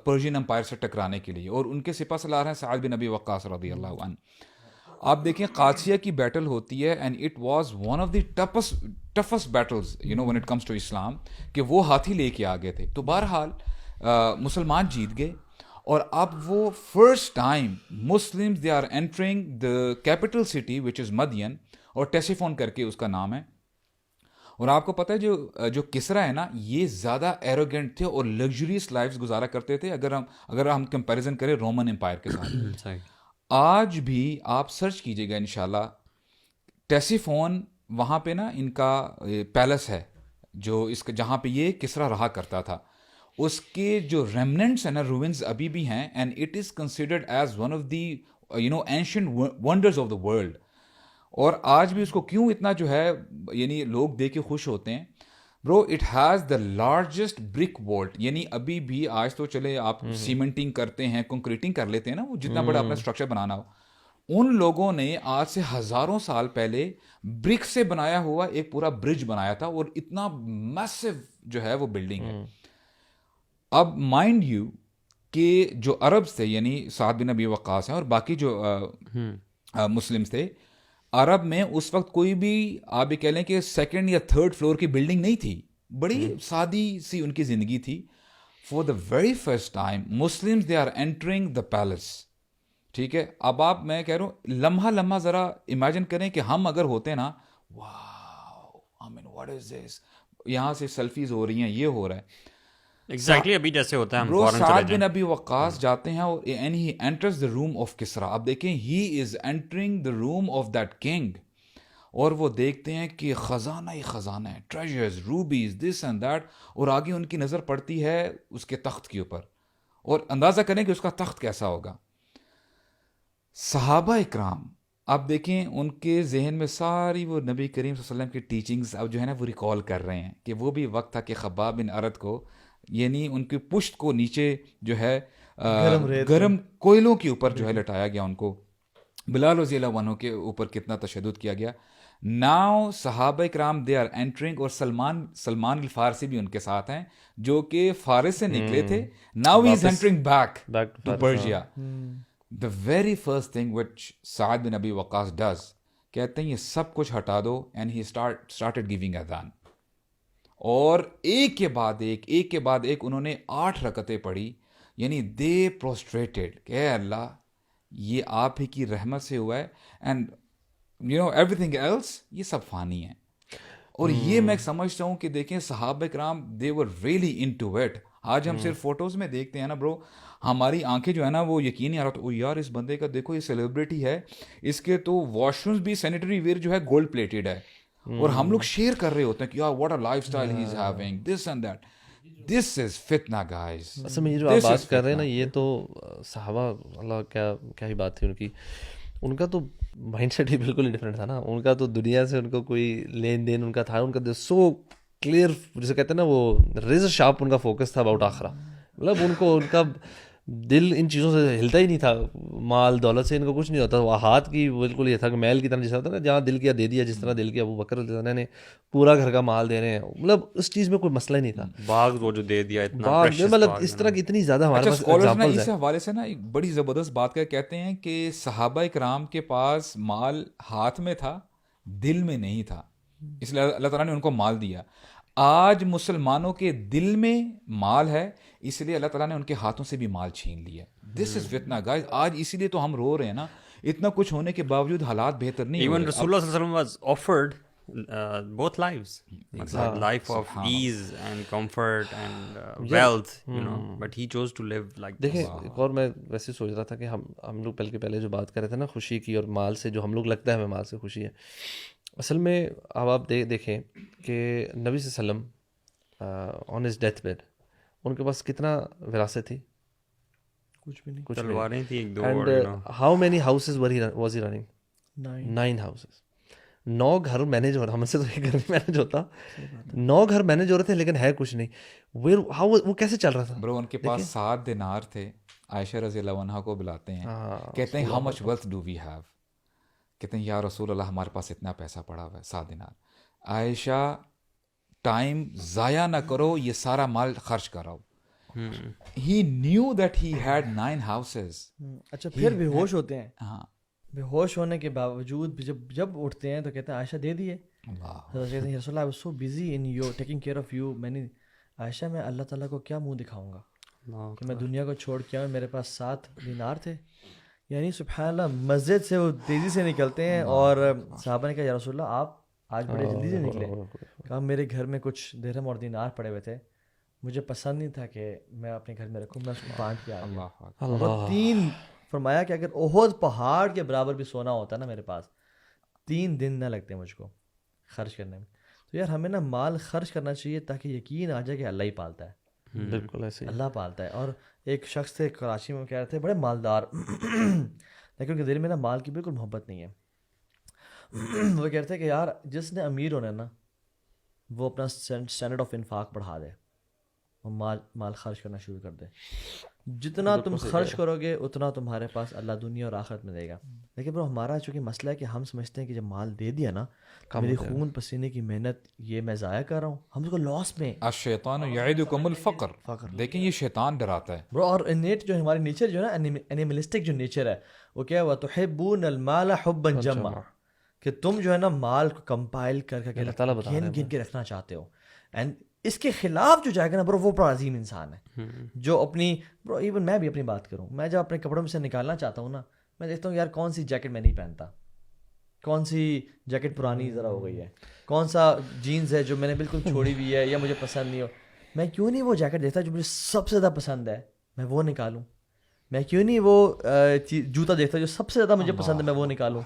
پرشین امپائر سے ٹکرانے کے لیے, اور ان کے سپہ سالار ہیں سعد بن ابی وقاص رضی اللہ عنہ. آپ دیکھیں قادسیہ کی بیٹل ہوتی ہے and it was one of the toughest battles when it comes to Islam, کہ وہ ہاتھی لے کے آگے تھے. تو بہرحال مسلمان جیت گئے, اور اب وہ first time Muslims they are entering the capital city which is Madain, اور ٹیسیفون کر کے اس کا نام ہے. اور آپ کو پتہ ہے جو کسرا ہے نا, یہ زیادہ ایروگینٹ تھے اور لگژریس لائفز گزارا کرتے تھے اگر ہم کمپیریزن کریں رومن امپائر کے ساتھ. آج بھی آپ سرچ کیجیے گا انشاءاللہ, ٹیسیفون وہاں پہ نا ان کا پیلس ہے جو اس کا جہاں پہ یہ کسرا رہا کرتا تھا, اس کے جو ریمننٹس ہیں نا روئنز ابھی بھی ہیں, and it is considered as one of the ancient wonders of the world. اور آج بھی اس کو کیوں اتنا جو ہے یعنی لوگ دیکھ کے خوش ہوتے ہیں bro, it has the largest brick vault. یعنی ابھی بھی آج تو چلے آپ سیمنٹنگ کرتے ہیں, کنکریٹنگ کر لیتے ہیں نا, وہ جتنا بڑا اپنا اسٹرکچر بنانا ہو, ان لوگوں نے آج سے ہزاروں سال پہلے برک سے بنایا ہوا ایک پورا برج بنایا تھا, اور اتنا میسو جو ہے وہ بلڈنگ ہے. اب مائنڈ یو کہ جو عربز تھے یعنی سعد بن ابی وقاص ہیں اور باقی جو مسلمز تھے, عرب میں اس وقت کوئی بھی آپ یہ کہہ لیں کہ سیکنڈ یا تھرڈ فلور کی بلڈنگ نہیں تھی, بڑی سادی سی ان کی زندگی تھی. For the very first time Muslims they are entering the place. ٹھیک ہے, اب آپ میں کہہ رہا ہوں لمحہ ذرا امیجن کریں کہ ہم اگر ہوتے نا, واو آئی مین واٹ از دس, یہاں سے سیلفیز ہو رہی ہیں, یہ ہو رہا ہے ایگزیکٹلی ابھی جیسے ہوتا ہے ہم برو. فوراً چلے سعد جائیں. بن ابی وقاص جاتے ہیں اور and he enters the room of Kisra. اب دیکھیں he is entering the room of that king, اور وہ دیکھتے ہیں کہ خزانہ ہی خزانہ ہے, treasures, rubies, this and that, اور آگے ان کی نظر پڑتی ہے اس کے تخت کے اوپر, اور اندازہ کریں کہ اس کا تخت کیسا ہوگا. صحابہ اکرام اب دیکھیں ان کے ذہن میں ساری وہ نبی کریم صلی اللہ علیہ وسلم کی ٹیچنگز اب جو ہے نا وہ ریکال کر رہے ہیں کہ وہ بھی وقت تھا کہ خباب بن ارد کو یعنی ان کی پشت کو نیچے جو ہے گرم کوئلوں کے اوپر جو ہے لٹایا گیا, ان کو بلال رضی اللہ عنہ کے اوپر کتنا تشدد کیا گیا. ناؤ صحابہ کرام دے آر انٹرنگ, اور سلمان الفارسی بھی ان کے ساتھ ہیں جو کہ فارس سے نکلے تھے. Now he is entering back to Persia. The very first thing which Saad bin Abi Waqqas does, کہتے ہیں یہ سب کچھ ہٹا دو, and he started giving azan, اور ایک کے بعد ایک انہوں نے 8 رکعتیں پڑھی. یعنی دے پروسٹریٹڈ کہ اے اللہ یہ آپ ہی کی رحمت سے ہوا ہے, اینڈ ایوری تھنگ ایلس یہ سب فانی ہے. اور یہ میں سمجھتا ہوں کہ دیکھیں صحابہ کرام دے ور ریئلی انٹو اٹ. آج ہم صرف فوٹوز میں دیکھتے ہیں نا برو, ہماری آنکھیں جو ہے نا وہ یقین نہیں آ رہا تو یار اس بندے کا دیکھو یہ سیلیبریٹی ہے, اس کے تو واش رومز بھی سینیٹری ویئر جو ہے گولڈ پلیٹڈ ہے, اور ہم لوگ شیئر کر رہے ہوتے ہیں کہ یار what a lifestyle he is having, this and that. This is fitna guys. اصل میں یہ جو آپ بات کر رہے ہیں نا, یہ تو صحابہ اللہ کیا ہی بات تھی ان کی. ان کا تو مائنڈ سیٹ ہی بالکل ہی ڈفرینٹ تھا نا. ان کا تو دنیا سے ان کو کوئی لین دین ان کا تھا, ان کا سو کلیئر جسے کہتے ہیں نا وہ ریزر شارپ ان کا فوکس تھا اباؤٹ آخرہ. مطلب ان کو ان کا دل ان چیزوں سے ہلتا ہی نہیں تھا, مال دولت سے ان کو کچھ نہیں ہوتا. وہ ہاتھ کی بالکل یہ تھا کہ میل کی طرح جیسا ہوتا ہے نا, جہاں دل کیا دے دیا, جس طرح دل کیا ابو بکر رضی اللہ عنہ نے پورا گھر کا مال دے رہے ہیں. مطلب اس چیز میں کوئی مسئلہ ہی نہیں تھا. باغ وہ جو دے دیا اتنا مطلب اس طرح کی اتنی زیادہ ہمارے پاس اسکالرز اس حوالے سے نا ایک بڑی زبردست بات کہتے ہیں کہ صحابہ کرام کے پاس مال ہاتھ میں تھا, دل میں نہیں تھا, اس لیے اللہ تعالیٰ نے ان کو مال دیا. آج مسلمانوں کے دل میں مال ہے, اس لیے اللہ تعالیٰ نے ان کے ہاتھوں سے بھی مال چھین لیا. دس از فتنہ گائز. آج اسی لیے تو ہم رو رہے ہیں نا, اتنا کچھ ہونے کے باوجود حالات بہتر نہیں. ایون رسول اللہ صلی اللہ علیہ وسلم was offered both lives, life of ease and comfort and wealth, but he chose to live like this. دیکھیں ایک اور میں ویسے سوچ رہا تھا کہ ہم لوگ پہلے جو بات کر رہے تھے نا خوشی کی اور مال سے, جو ہم لوگ لگتا ہے ہمیں مال سے خوشی ہے, اصل میں اب آپ دیکھیں کہ نبی صلی اللہ علیہ وسلم on his death bad in کے پاس کتنا وراثت تھی, کچھ بھی نہیں. تلواریں تھی ایک دو. And how many houses was he running? 9 houses. 9 گھر مینیج ہو رہا. ہم سے تو ایک گھر نہیں مینیج ہوتا. 9 گھر مینیج ہو رہے تھے لیکن ہے کچھ نہیں. وہ کیسے چل رہا تھا برو؟ ان کے پاس 7 دینار تھے. عائشہ رضی اللہ عنہا کو بلاتے ہیں, کہتے ہیں how much wealth do we have? کہتے ہیں یا رسول اللہ ہمارے پاس اتنا پیسہ پڑا ہوا ہے 7 دینار. عائشہ ٹائم ضائع نہ کرو, یہ سارا مال خرچ کراؤ. He knew that he had 9 houses. اچھا پھر بے ہوش ہوتے ہیں. ہاں, بے ہوش ہونے کے باوجود جب اٹھتے ہیں تو کہتے ہیں عائشہ دے دیے. کہتے ہیں رسول اللہ I was so busy in you taking care of you. میں نے عائشہ میں اللہ تعالیٰ کو کیا منہ دکھاؤں گا کہ میں دنیا کو چھوڑ کے آؤں, میرے پاس 7 دینار تھے. یعنی سبحان اللہ مسجد سے وہ تیزی سے نکلتے ہیں اور صحابہ نے کہا یا رسول اللہ آپ آج بڑے جلدی سے نکلے. کہا میرے گھر میں کچھ درہم اور دینار پڑے ہوئے تھے, مجھے پسند نہیں تھا کہ میں اپنے گھر میں رکھوں, میں اس کو بانٹ کے آ گیا. اور 3 فرمایا کہ اگر احد پہاڑ کے برابر بھی سونا ہوتا نا میرے پاس 3 دن نہ لگتے مجھ کو خرچ کرنے میں. تو یار ہمیں نا مال خرچ کرنا چاہیے تاکہ یقین آ جائے کہ اللہ ہی پالتا ہے. بالکل ایسے اللہ پالتا ہے. اور ایک شخص تھے کراچی میں, کہہ رہے تھے بڑے مالدار لیکن ان کے دل میں نا مال کی بالکل محبت نہیں ہے. وہ کہتے ہیں کہ یار جس نے امیر ہونا ہے نا وہ اپنا اسٹینڈرڈ آف انفاق بڑھا دے, وہ مال خرچ کرنا شروع کر دے. جتنا تم خرچ کرو گے اتنا تمہارے پاس اللہ دنیا اور آخرت میں دے گا. لیکن برو ہمارا چونکہ مسئلہ ہے کہ ہم سمجھتے ہیں کہ جب مال دے دیا نا, میری خون پسینے کی محنت یہ میں ضائع کر رہا ہوں, ہم اس کو لاس میں. الشیطان یعدکم الفقر. دیکھیں یہ شیطان ڈراتا ہے برو. اور انیٹ جو ہماری نیچر جو ہے نا اینیملسٹک جو نیچر ہے وہ کیا ہوا تحبون المال حبا جما, کہ تم جو ہے نا مال کو کمپائل کر کے گن گن کے رکھنا چاہتے ہو. اینڈ اس کے خلاف جو جائے گا نا برو وہ بڑا عظیم انسان ہے جو اپنی برو ایون میں بھی اپنی بات کروں, میں جب اپنے کپڑوں میں سے نکالنا چاہتا ہوں نا میں دیکھتا ہوں یار کون سی جیکٹ میں نہیں پہنتا, کون سی جیکٹ پرانی ذرا ہو گئی ہے, کون سا جینز ہے جو میں نے بالکل چھوڑی ہوئی ہے یا مجھے پسند نہیں ہو. میں کیوں نہیں وہ جیکٹ دیکھتا جو مجھے سب سے زیادہ پسند ہے میں وہ نکالوں. میں کیوں نہیں وہ جوتا دیکھتا جو سب سے زیادہ مجھے پسند ہے میں وہ نکالوں.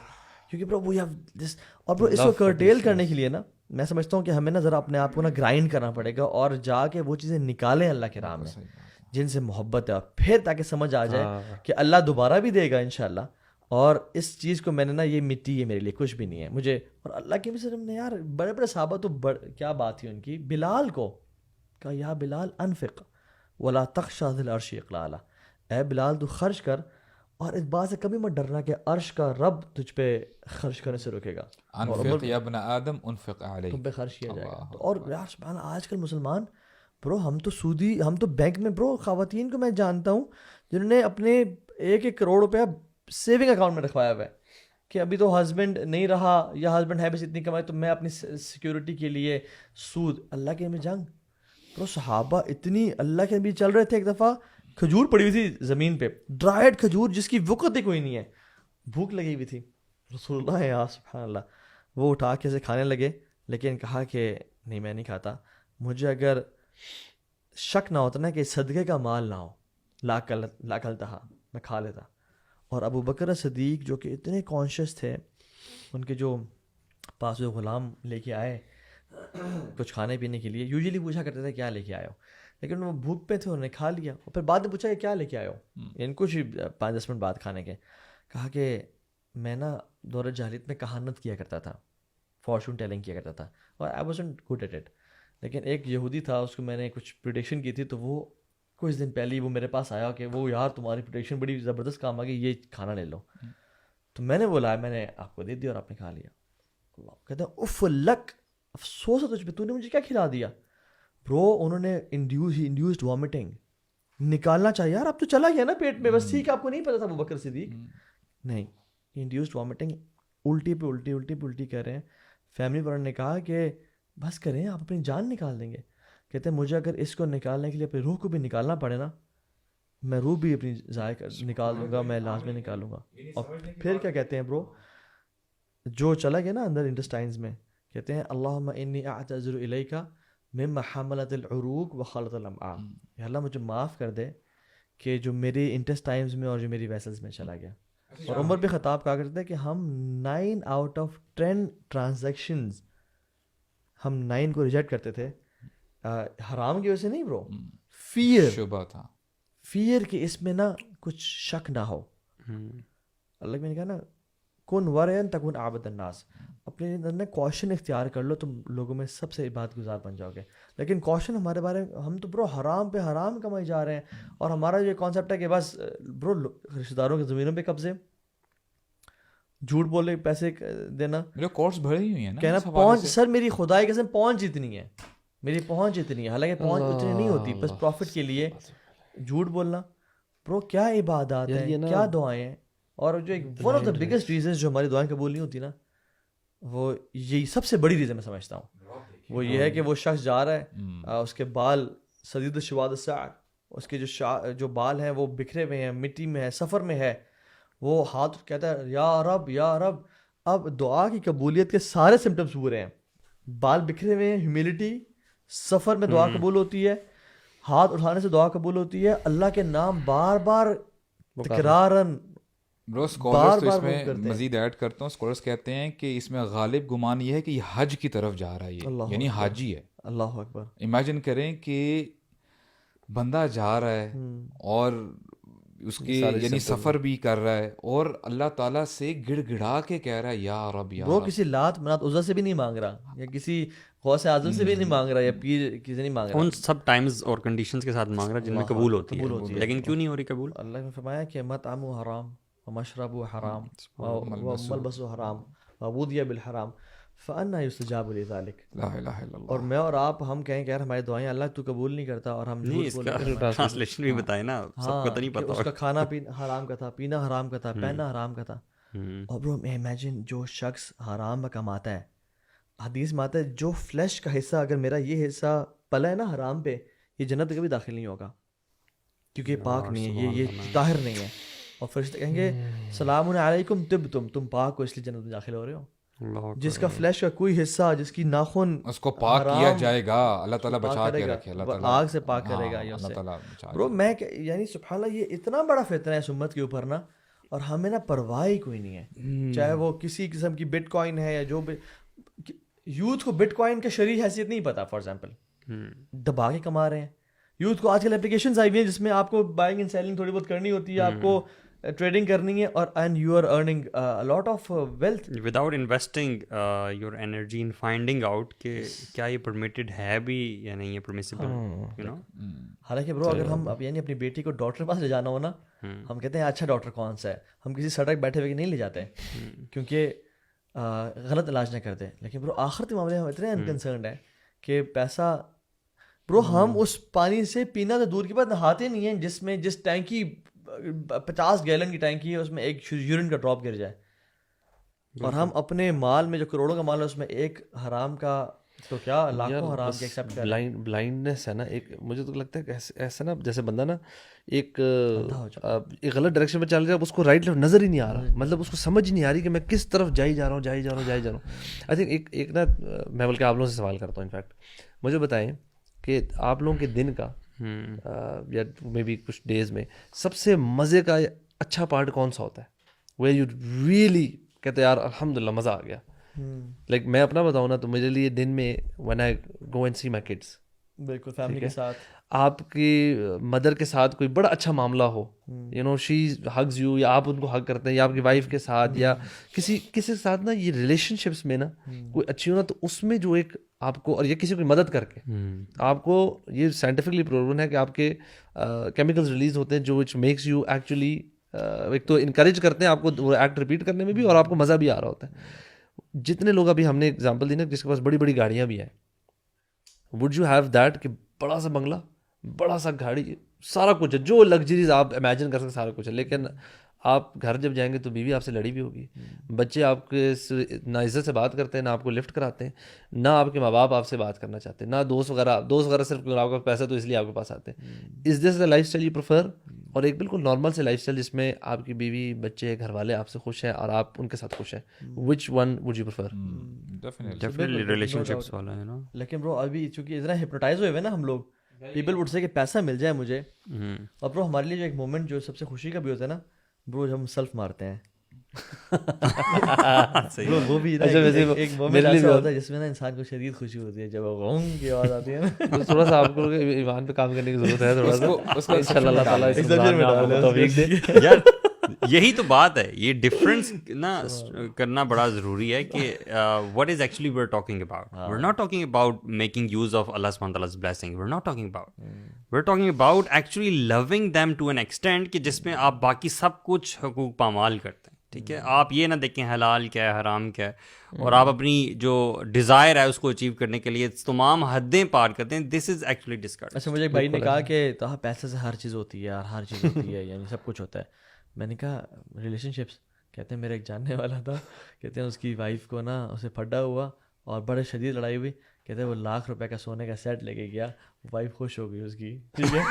کیونکہ برو وی ہیو دس. اور برو اس کو کرٹیل کرنے کے لیے نا میں سمجھتا ہوں کہ ہمیں نا ذرا اپنے آپ کو نا گرائنڈ کرنا پڑے گا اور جا کے وہ چیزیں نکالیں اللہ کے راہ میں جن سے محبت ہے, پھر تاکہ سمجھ آ جائے کہ اللہ دوبارہ بھی دے گا انشاءاللہ. اور اس چیز کو میں نے نا یہ مٹی ہے میرے لیے کچھ بھی نہیں ہے مجھے. اور اللہ کے وسلم نے یار بڑے بڑے صحابہ تو کیا بات تھی ان کی. بلال کو کہا یا بلال انفق ولا تخشى ذی العرش اقلالا, اے بلال تو خرچ کر اور اس بات سے کبھی مت ڈرنا کہ عرش کا رب تجھ پہ خرچ کرنے سے روکے گا. انفق یا ابن آدم انفق علیک, تم پہ خرچ کیا جائے گا. اور یار سبحان اللہ آج کل مسلمان برو ہم تو سودی, ہم تو بینک میں برو خواتین کو میں جانتا ہوں جنہوں نے اپنے 1 کروڑ روپیہ سیونگ اکاؤنٹ میں رکھوایا ہوا ہے کہ ابھی تو ہسبینڈ نہیں رہا یا ہسبینڈ ہے بس اتنی کمائی تو میں اپنی سیکیورٹی کے لیے سود. اللہ کے میں جنگ برو صحابہ اتنی اللہ کے نبی چل رہے تھے, ایک دفعہ کھجور پڑی ہوئی تھی زمین پہ, ڈرائیڈ کھجور جس کی وقت ہی کوئی نہیں ہے, بھوک لگی ہوئی تھی. رسول اللہ یا سبحان اللہ وہ اٹھا کے سے کھانے لگے لیکن کہا کہ نہیں میں نہیں کھاتا, مجھے اگر شک نہ ہوتا نا کہ صدقے کا مال نہ ہو لا کلتا میں کھا لیتا. اور ابو بکر صدیق جو کہ اتنے کانشیس تھے, ان کے جو پاس جو غلام لے کے آئے کچھ کھانے پینے کے لیے, یوزلی پوچھا کرتے تھے کیا لے کے آئے ہو, لیکن وہ بھوک پہ تھے انہوں نے کھا لیا. اور پھر بعد میں پوچھا کہ کیا لے کے آئے ہو, ان کچھ 5-10 منٹ بعد کھانے کے, کہا کہ میں نا دور جاہلیت میں کہانت کیا کرتا تھا, فارچون ٹیلنگ کیا کرتا تھا, اور I wasn't good at it. لیکن ایک یہودی تھا, اس کو میں نے کچھ پریڈکشن کی تھی تو وہ کچھ دن پہلے ہی وہ میرے پاس آیا کہ وہ یار تمہاری پریڈکشن بڑی زبردست کام آ گئی, یہ کھانا لے لو. تو میں نے بولا میں نے آپ کو دے دیا اور آپ نے کھا لیا. کہتے ہیں اف لک, افسوس ہے تجھ پہ, تو نے مجھے کیا کھلا دیا. برو انہوں نے انڈیوسڈ وامٹنگ, نکالنا چاہیے یار اب تو چلا گیا نا پیٹ میں, بس ٹھیک ہے آپ کو نہیں پتا تھا ابو بکر صدیق, نہیں انڈیوسڈ وامٹنگ, الٹی پہ الٹی کر رہے ہیں. فیملی والوں نے کہا کہ بس کریں آپ اپنی جان نکال دیں گے. کہتے ہیں مجھے اگر اس کو نکالنے کے لیے اپنی روح کو بھی نکالنا پڑے نا میں روح بھی اپنی ضائع نکال دوں گا, میں لازمی نکالوں گا. اور پھر کیا کہتے ہیں برو, جو چلا گیا نا اندر انٹسٹائنز میں, کہتے ہیں اللہم انی اعتذر الیک مما حملت العروق وخلط الامعاء, یا اللہ مجھے معاف کر دے کہ جو میری انٹسٹائنز میں اور جو میری ویسلز میں چلا گیا. اور عمر بن خطاب کہا کرتے ہیں کہ ہم 9 آؤٹ آف 10 ٹرانزیکشنز ہم 9 کو ریجیکٹ کرتے تھے, حرام کی وجہ سے نہیں برو, فیئر, شبہ تھا, فیئر کہ اس میں نا کچھ شک نہ ہو. اللہ میں نے کہا نا کن ورعن تکن عابد الناس, اپنے اندر نا کوشن اختیار کر لو, تم لوگوں میں سب سے عبادت گزار بن جاؤ گے. لیکن کوشن ہمارے بارے میں, ہم تو برو حرام پہ حرام کمائی جا رہے ہیں, اور ہمارا یہ کانسیپٹ ہے کہ بس برو رشتہ داروں کی زمینوں پہ قبضے, جھوٹ بولے پیسے دینا, میرے کورس بڑھے ہی ہوئی ہیں نا, کہنا پہنچ سر میری خدائی قسم پہنچ اتنی ہے, میری پہنچ اتنی ہے, حالانکہ پہنچ اتنی نہیں ہوتی, بس پروفٹ کے لیے جھوٹ بولنا. برو کیا عبادات ہیں, کیا دعائیں ہیں, اور جو ایک one of the biggest reasons جو ہماری دعائیں قبول نہیں ہوتی نا, وہ یہی سب سے بڑی ریزن میں سمجھتا ہوں, وہ یہ ہے کہ وہ شخص جا رہا ہے, اس کے بال سدید الشواد السعر, اس کے جو بال ہیں وہ بکھرے ہوئے ہیں, مٹی میں ہے, سفر میں ہے, وہ ہاتھ کہتا ہے یا رب یا رب. اب دعا کی قبولیت کے سارے سمٹمز پورے ہیں, بال بکھرے ہوئے ہیں, ہیوملٹی, سفر میں دعا قبول ہوتی ہے, ہاتھ اٹھانے سے دعا قبول ہوتی ہے, اللہ کے نام بار بار تکرارن. برو اسکالرس تو اس میں مزید ایڈ کرتا ہوں, اسکالرس کہتے ہیں کہ اس میں غالب گمان یہ ہے کہ یہ حج کی طرف جا رہا ہے, یہ یعنی حاجی ہے. اللہ اکبر. امیجن کریں کہ بندہ جا رہا ہے اور اس کی یعنی سفر بھی کر رہا ہے, اور اللہ تعالیٰ سے گڑ گڑا کے کہہ رہا ہے یا رب یا وہ کسی لات منات عزا سے بھی نہیں مانگ رہا, یا کسی غوث اعظم سے بھی نہیں مانگ رہا, یا پیر کسی نہیں مانگ رہا, ان سب ٹائمز اور کنڈیشنز کے ساتھ مانگ رہا جن میں قبول ہوتی ہے. لیکن کیوں نہیں ہو رہی قبول؟ اللہ نے فرمایا کہ مطعم حرام ومشرب حرام وملبس حرام وغذي بالحرام فأنا يستجاب لذلك. لا الہ الا اللہ. اور میں اور آپ ہم کہیں کہ یار ہماری دعائیں اللہ تو قبول نہیں کرتا, اور ہم اس کا ٹرانسلیشن بھی بتائے نا, سب کو تو نہیں پتا. اس کا کھانا پینا حرام کا تھا, پینا حرام کا تھا, پہننا حرام کا تھا. اور برو امیجن جو شخص حرام میں کماتا ہے, حدیث میں آتا ہے جو فلیش کا حصہ اگر میرا یہ حصہ پلا ہے نا حرام پہ, یہ جنت کبھی داخل نہیں ہوگا, کیونکہ یہ پاک نہیں ہے, یہ طاہر نہیں ہے. اور فرشتے کہیں گے سلام علیکم طبتم, تم پاک ہو اس لیے جنت میں داخل ہو رہے ہو. جس کا فلیش کا کوئی حصہ, جس کی ناخن, اس کو پاک کیا جائے گا, اللہ تعالیٰ بچا کے رکھے, اللہ تعالیٰ آگ سے پاک کرے گا. اللہ تعالیٰ بچا. برو میں یعنی سبحان اللہ یہ اتنا بڑا فتنہ ہے اس امت کے اوپر نا, اور ہمیں نا پرواہ ہی کوئی نہیں ہے, چاہے وہ کسی قسم کی بٹ کوائن ہے, یا جو یوتھ کو بٹ کوائن کا شرعی حیثیت نہیں پتا, فار ایگزامپل دبا کے کما رہے ہیں. یوتھ کو آج کل اپلیکیشنز آئی ہوئی ہیں جس میں آپ کو بائنگ اینڈ سیلنگ تھوڑی بہت کرنی ہوتی ہے, آپ کو ٹریڈنگ کرنی ہے, اور and you are earning lot of wealth without investing your energy in finding out کہ کیا یہ پرمیٹڈ ہے بھی یا نہیں ہے, پرمیسیبل, یو نو. حالانکہ برو اگر ہم یعنی اپنی بیٹی کو ڈاکٹر کے پاس لے جانا ہو نا, ہم کہتے ہیں اچھا ڈاکٹر کون سا ہے, ہم کسی سڑک بیٹھے ہوئے نہیں لے جاتے کیونکہ غلط علاج نہ کرتے. لیکن برو آخرت کے معاملے میں ہم اتنے انکنسرنڈ ہیں کہ پیسہ, برو ہم اس پانی سے پینا تو دور کی بات نہاتے نہیں ہیں جس میں جس ٹینکی 50 گیلن کی ٹینکی ہے اس میں ایک یورین کا ڈراپ گر جائے, اور ہم اپنے مال میں جو کروڑوں کا مال ہے اس میں ایک حرام کا, تو کیا لاکھوں حرام کے ایکسیپٹ کر. بلائنڈنس ہے نا ایک, مجھے تو لگتا ہے کہ ایسا نا جیسے بندہ نا ایک غلط ڈائریکشن میں چل رہا ہے, اس کو رائٹ لیفٹ نظر ہی نہیں آ رہا, مطلب اس کو سمجھ نہیں آ رہی کہ میں کس طرف جائی جا رہا ہوں. آئی تھنک ایک نا میں بلکہ آپ لوگوں سے سوال کرتا ہوں, انفیکٹ مجھے بتائیں کہ آپ لوگوں کے دن کا یا مے بی کچھ ڈیز میں سب سے مزے کا اچھا پارٹ کون سا ہوتا ہے, ویئر یو ریئلی کہتے ہیں یار الحمدللہ مزہ آ گیا. لائک میں اپنا بتاؤں نا تو میرے لیے دن میں when I go and see my kids, بالکل فیملی کے ساتھ, آپ کی مدر کے ساتھ کوئی بڑا اچھا معاملہ ہو, you know she hugs you, یا آپ ان کو ہگ کرتے ہیں, یا آپ کی وائف کے ساتھ, یا کسی کے ساتھ نا, یہ ریلیشن شپس میں نا کوئی اچھی ہو نا, تو اس میں جو ایک آپ کو, اور یہ کسی کو مدد کر کے آپ کو, یہ سائنٹیفکلی پروون ہے کہ آپ کے کیمیکلز ریلیز ہوتے ہیں جو وچ میکس یو ایکچولی, ایک تو انکریج کرتے ہیں آپ کو وہ ایکٹ ریپیٹ کرنے میں بھی, اور آپ کو مزہ بھی آ رہا ہوتا ہے. جتنے لوگ ابھی ہم نے اگزامپل دی نا جس کے پاس بڑی بڑی گاڑیاں بھی ہیں, وڈ یو ہیو دیٹ کہ بڑا سا بنگلہ, بڑا سا گاڑی, سارا کچھ ہے, جو لگژریز آپ امیجن کر سکتے سارا کچھ ہے, لیکن آپ گھر جب جائیں گے تو بیوی آپ سے لڑی بھی ہوگی, بچے آپ کے نہ عزت سے بات کرتے ہیں, نہ آپ کو لفٹ کراتے ہیں, نہ آپ کے ماں باپ آپ سے بات کرنا چاہتے ہیں, نہ دوست وغیرہ صرف آپ کا پیسہ تو اس لیے آپ کے پاس آتے ہیں. Is this the lifestyle you prefer, اور ایک بالکل نارمل سے لائف اسٹائل جس میں آپ کی بیوی بچے گھر والے آپ سے خوش ہیں اور آپ ان کے ساتھ خوش ہیں, which one would you prefer? Definitely relation ships والا ہے نا. لیکن برو ابھی چونکہ اتنا ہپنوٹائز ہوئے نا ہم لوگ, پیپل وڈ سے کہ پیسہ مل جائے مجھے, اور برو ہمارے لیے جو ایک مومنٹ جو سب سے خوشی کا بھی ہوتا ہے نا برو, جب ہم سیلف مارتے ہیں, وہ بھی نا ایک مومنٹ ایسا ہوتا ہے جس میں نا انسان کو شدید خوشی ہوتی ہے جب غون کی آواز آتی ہے نا. تھوڑا سا آپ کو ایمان پہ کام کرنے کی ضرورت ہے تھوڑا سا, انشاءاللہ اللہ تعالیٰ اس ایگزیپشن میں ڈال دیں. توفیق دے. یار یہی تو بات ہے, یہ ڈفرینس نا کرنا بڑا ضروری ہے کہ what is actually we're talking about. We're not talking about making use of Allah subhanahu wa ta'ala's blessing. We're not talking about. We're talking about actually loving them to an extent کہ جس میں آپ باقی سب کچھ حقوق پامال کرتے ہیں. ٹھیک ہے, آپ یہ نہ دیکھیں حلال کیا ہے حرام کیا ہے, اور آپ اپنی جو ڈیزائر ہے اس کو اچیو کرنے کے لیے تمام حدیں پار کرتے ہیں. دس از ایکچولی ڈسکارڈ. اچھا, مجھے ایک بھائی نے کہا کہ تو پیسے سے ہر چیز ہوتی ہے یار, ہر چیز ہوتی ہے یعنی سب کچھ ہوتا ہے. میں نے کہا ریلیشن شپس, کہتے ہیں میرا ایک جاننے والا تھا, کہتے ہیں اس کی وائف کو نا اسے پھڈا ہوا اور بڑے شدید لڑائی ہوئی, کہتے ہیں وہ ₹1,00,000 کا سونے کا سیٹ لے کے گیا, وائف خوش ہو گئی اس کی. ٹھیک ہے,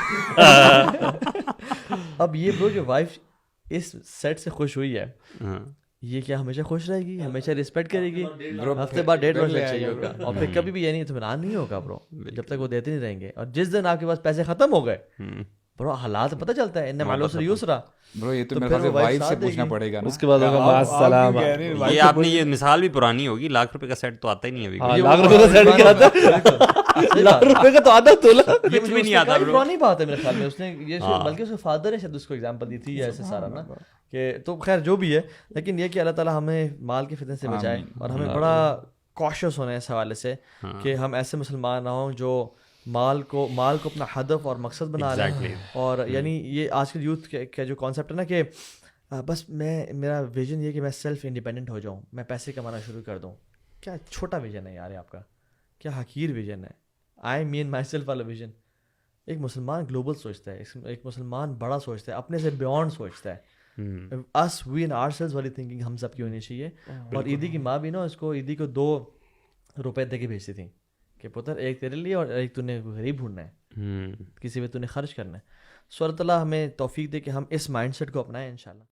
اب یہ برو جو وائف اس سیٹ سے خوش ہوئی ہے, یہ کیا ہمیشہ خوش رہے گی, ہمیشہ رسپیکٹ کرے گی؟ ہفتے بعد 1.5 لاکھ چاہیے ہوگا, اور پھر کبھی بھی یہ نہیں اطمینان نہیں ہوگا برو جب تک وہ دیتے نہیں رہیں گے. اور جس دن آپ کے پاس پیسے ختم ہو گئے برو, حالات پتہ چلتا ہے ان معلوم یسرا. برو یہ تو میرے خیال سے وائف سے پوچھنا پڑے گا, اس کے بعد ہوگا مع السلام. یہ آپ نے یہ مثال بھی پرانی ہوگی, ₹1,00,000 کا سیٹ تو آتا ہی نہیں ابھی. ₹1,00,000 کا سیٹ کیا آتا ہے, ₹1,00,000 کا تو آدھا تولہ کچھ بھی نہیں آتا. پرانی بات ہے میرے خیال میں, اس نے یہ بلکہ اس کے فادر نے شاید اس کو ایگزامپل دی تھی ایسے سارا نا, کہ تو خیر جو بھی ہے, لیکن یہ کہ اللہ تعالیٰ ہمیں مال کی فتنے سے بچائے, اور ہمیں بڑا کوشش ہونا ہے اس حوالے سے کہ ہم ایسے مسلمان نہ ہوں جو مال کو اپنا ہدف اور مقصد بنا لیں. اور یعنی یہ آج کل یوتھ کا جو کانسیپٹ ہے نا کہ بس میرا ویژن یہ کہ میں سیلف انڈیپینڈنٹ ہو جاؤں, میں پیسے کمانا شروع کر دوں. کیا چھوٹا ویژن ہے یار آپ کا, کیا حقیر ویژن ہے. آئی مین مائی سیلف والا ویژن. ایک مسلمان گلوبل سوچتا ہے, ایک مسلمان بڑا سوچتا ہے, اپنے سے بیونڈ سوچتا ہے. us we and ourselves والی تھنکنگ ہم سب کی ہونی چاہیے. اور عیدی کی ماں بھی نا اس کو عیدی کو ₹2 دے کے بھیجتی تھیں کہ پتر ایک تیرے لیے اور ایک تو نے غریب ڈھونڈنا ہے, کسی پہ تو نے خرچ کرنا ہے. سو اللہ تعالیٰ ہمیں توفیق دے کہ ہم اس مائنڈ سیٹ کو اپنائیں انشاءاللہ.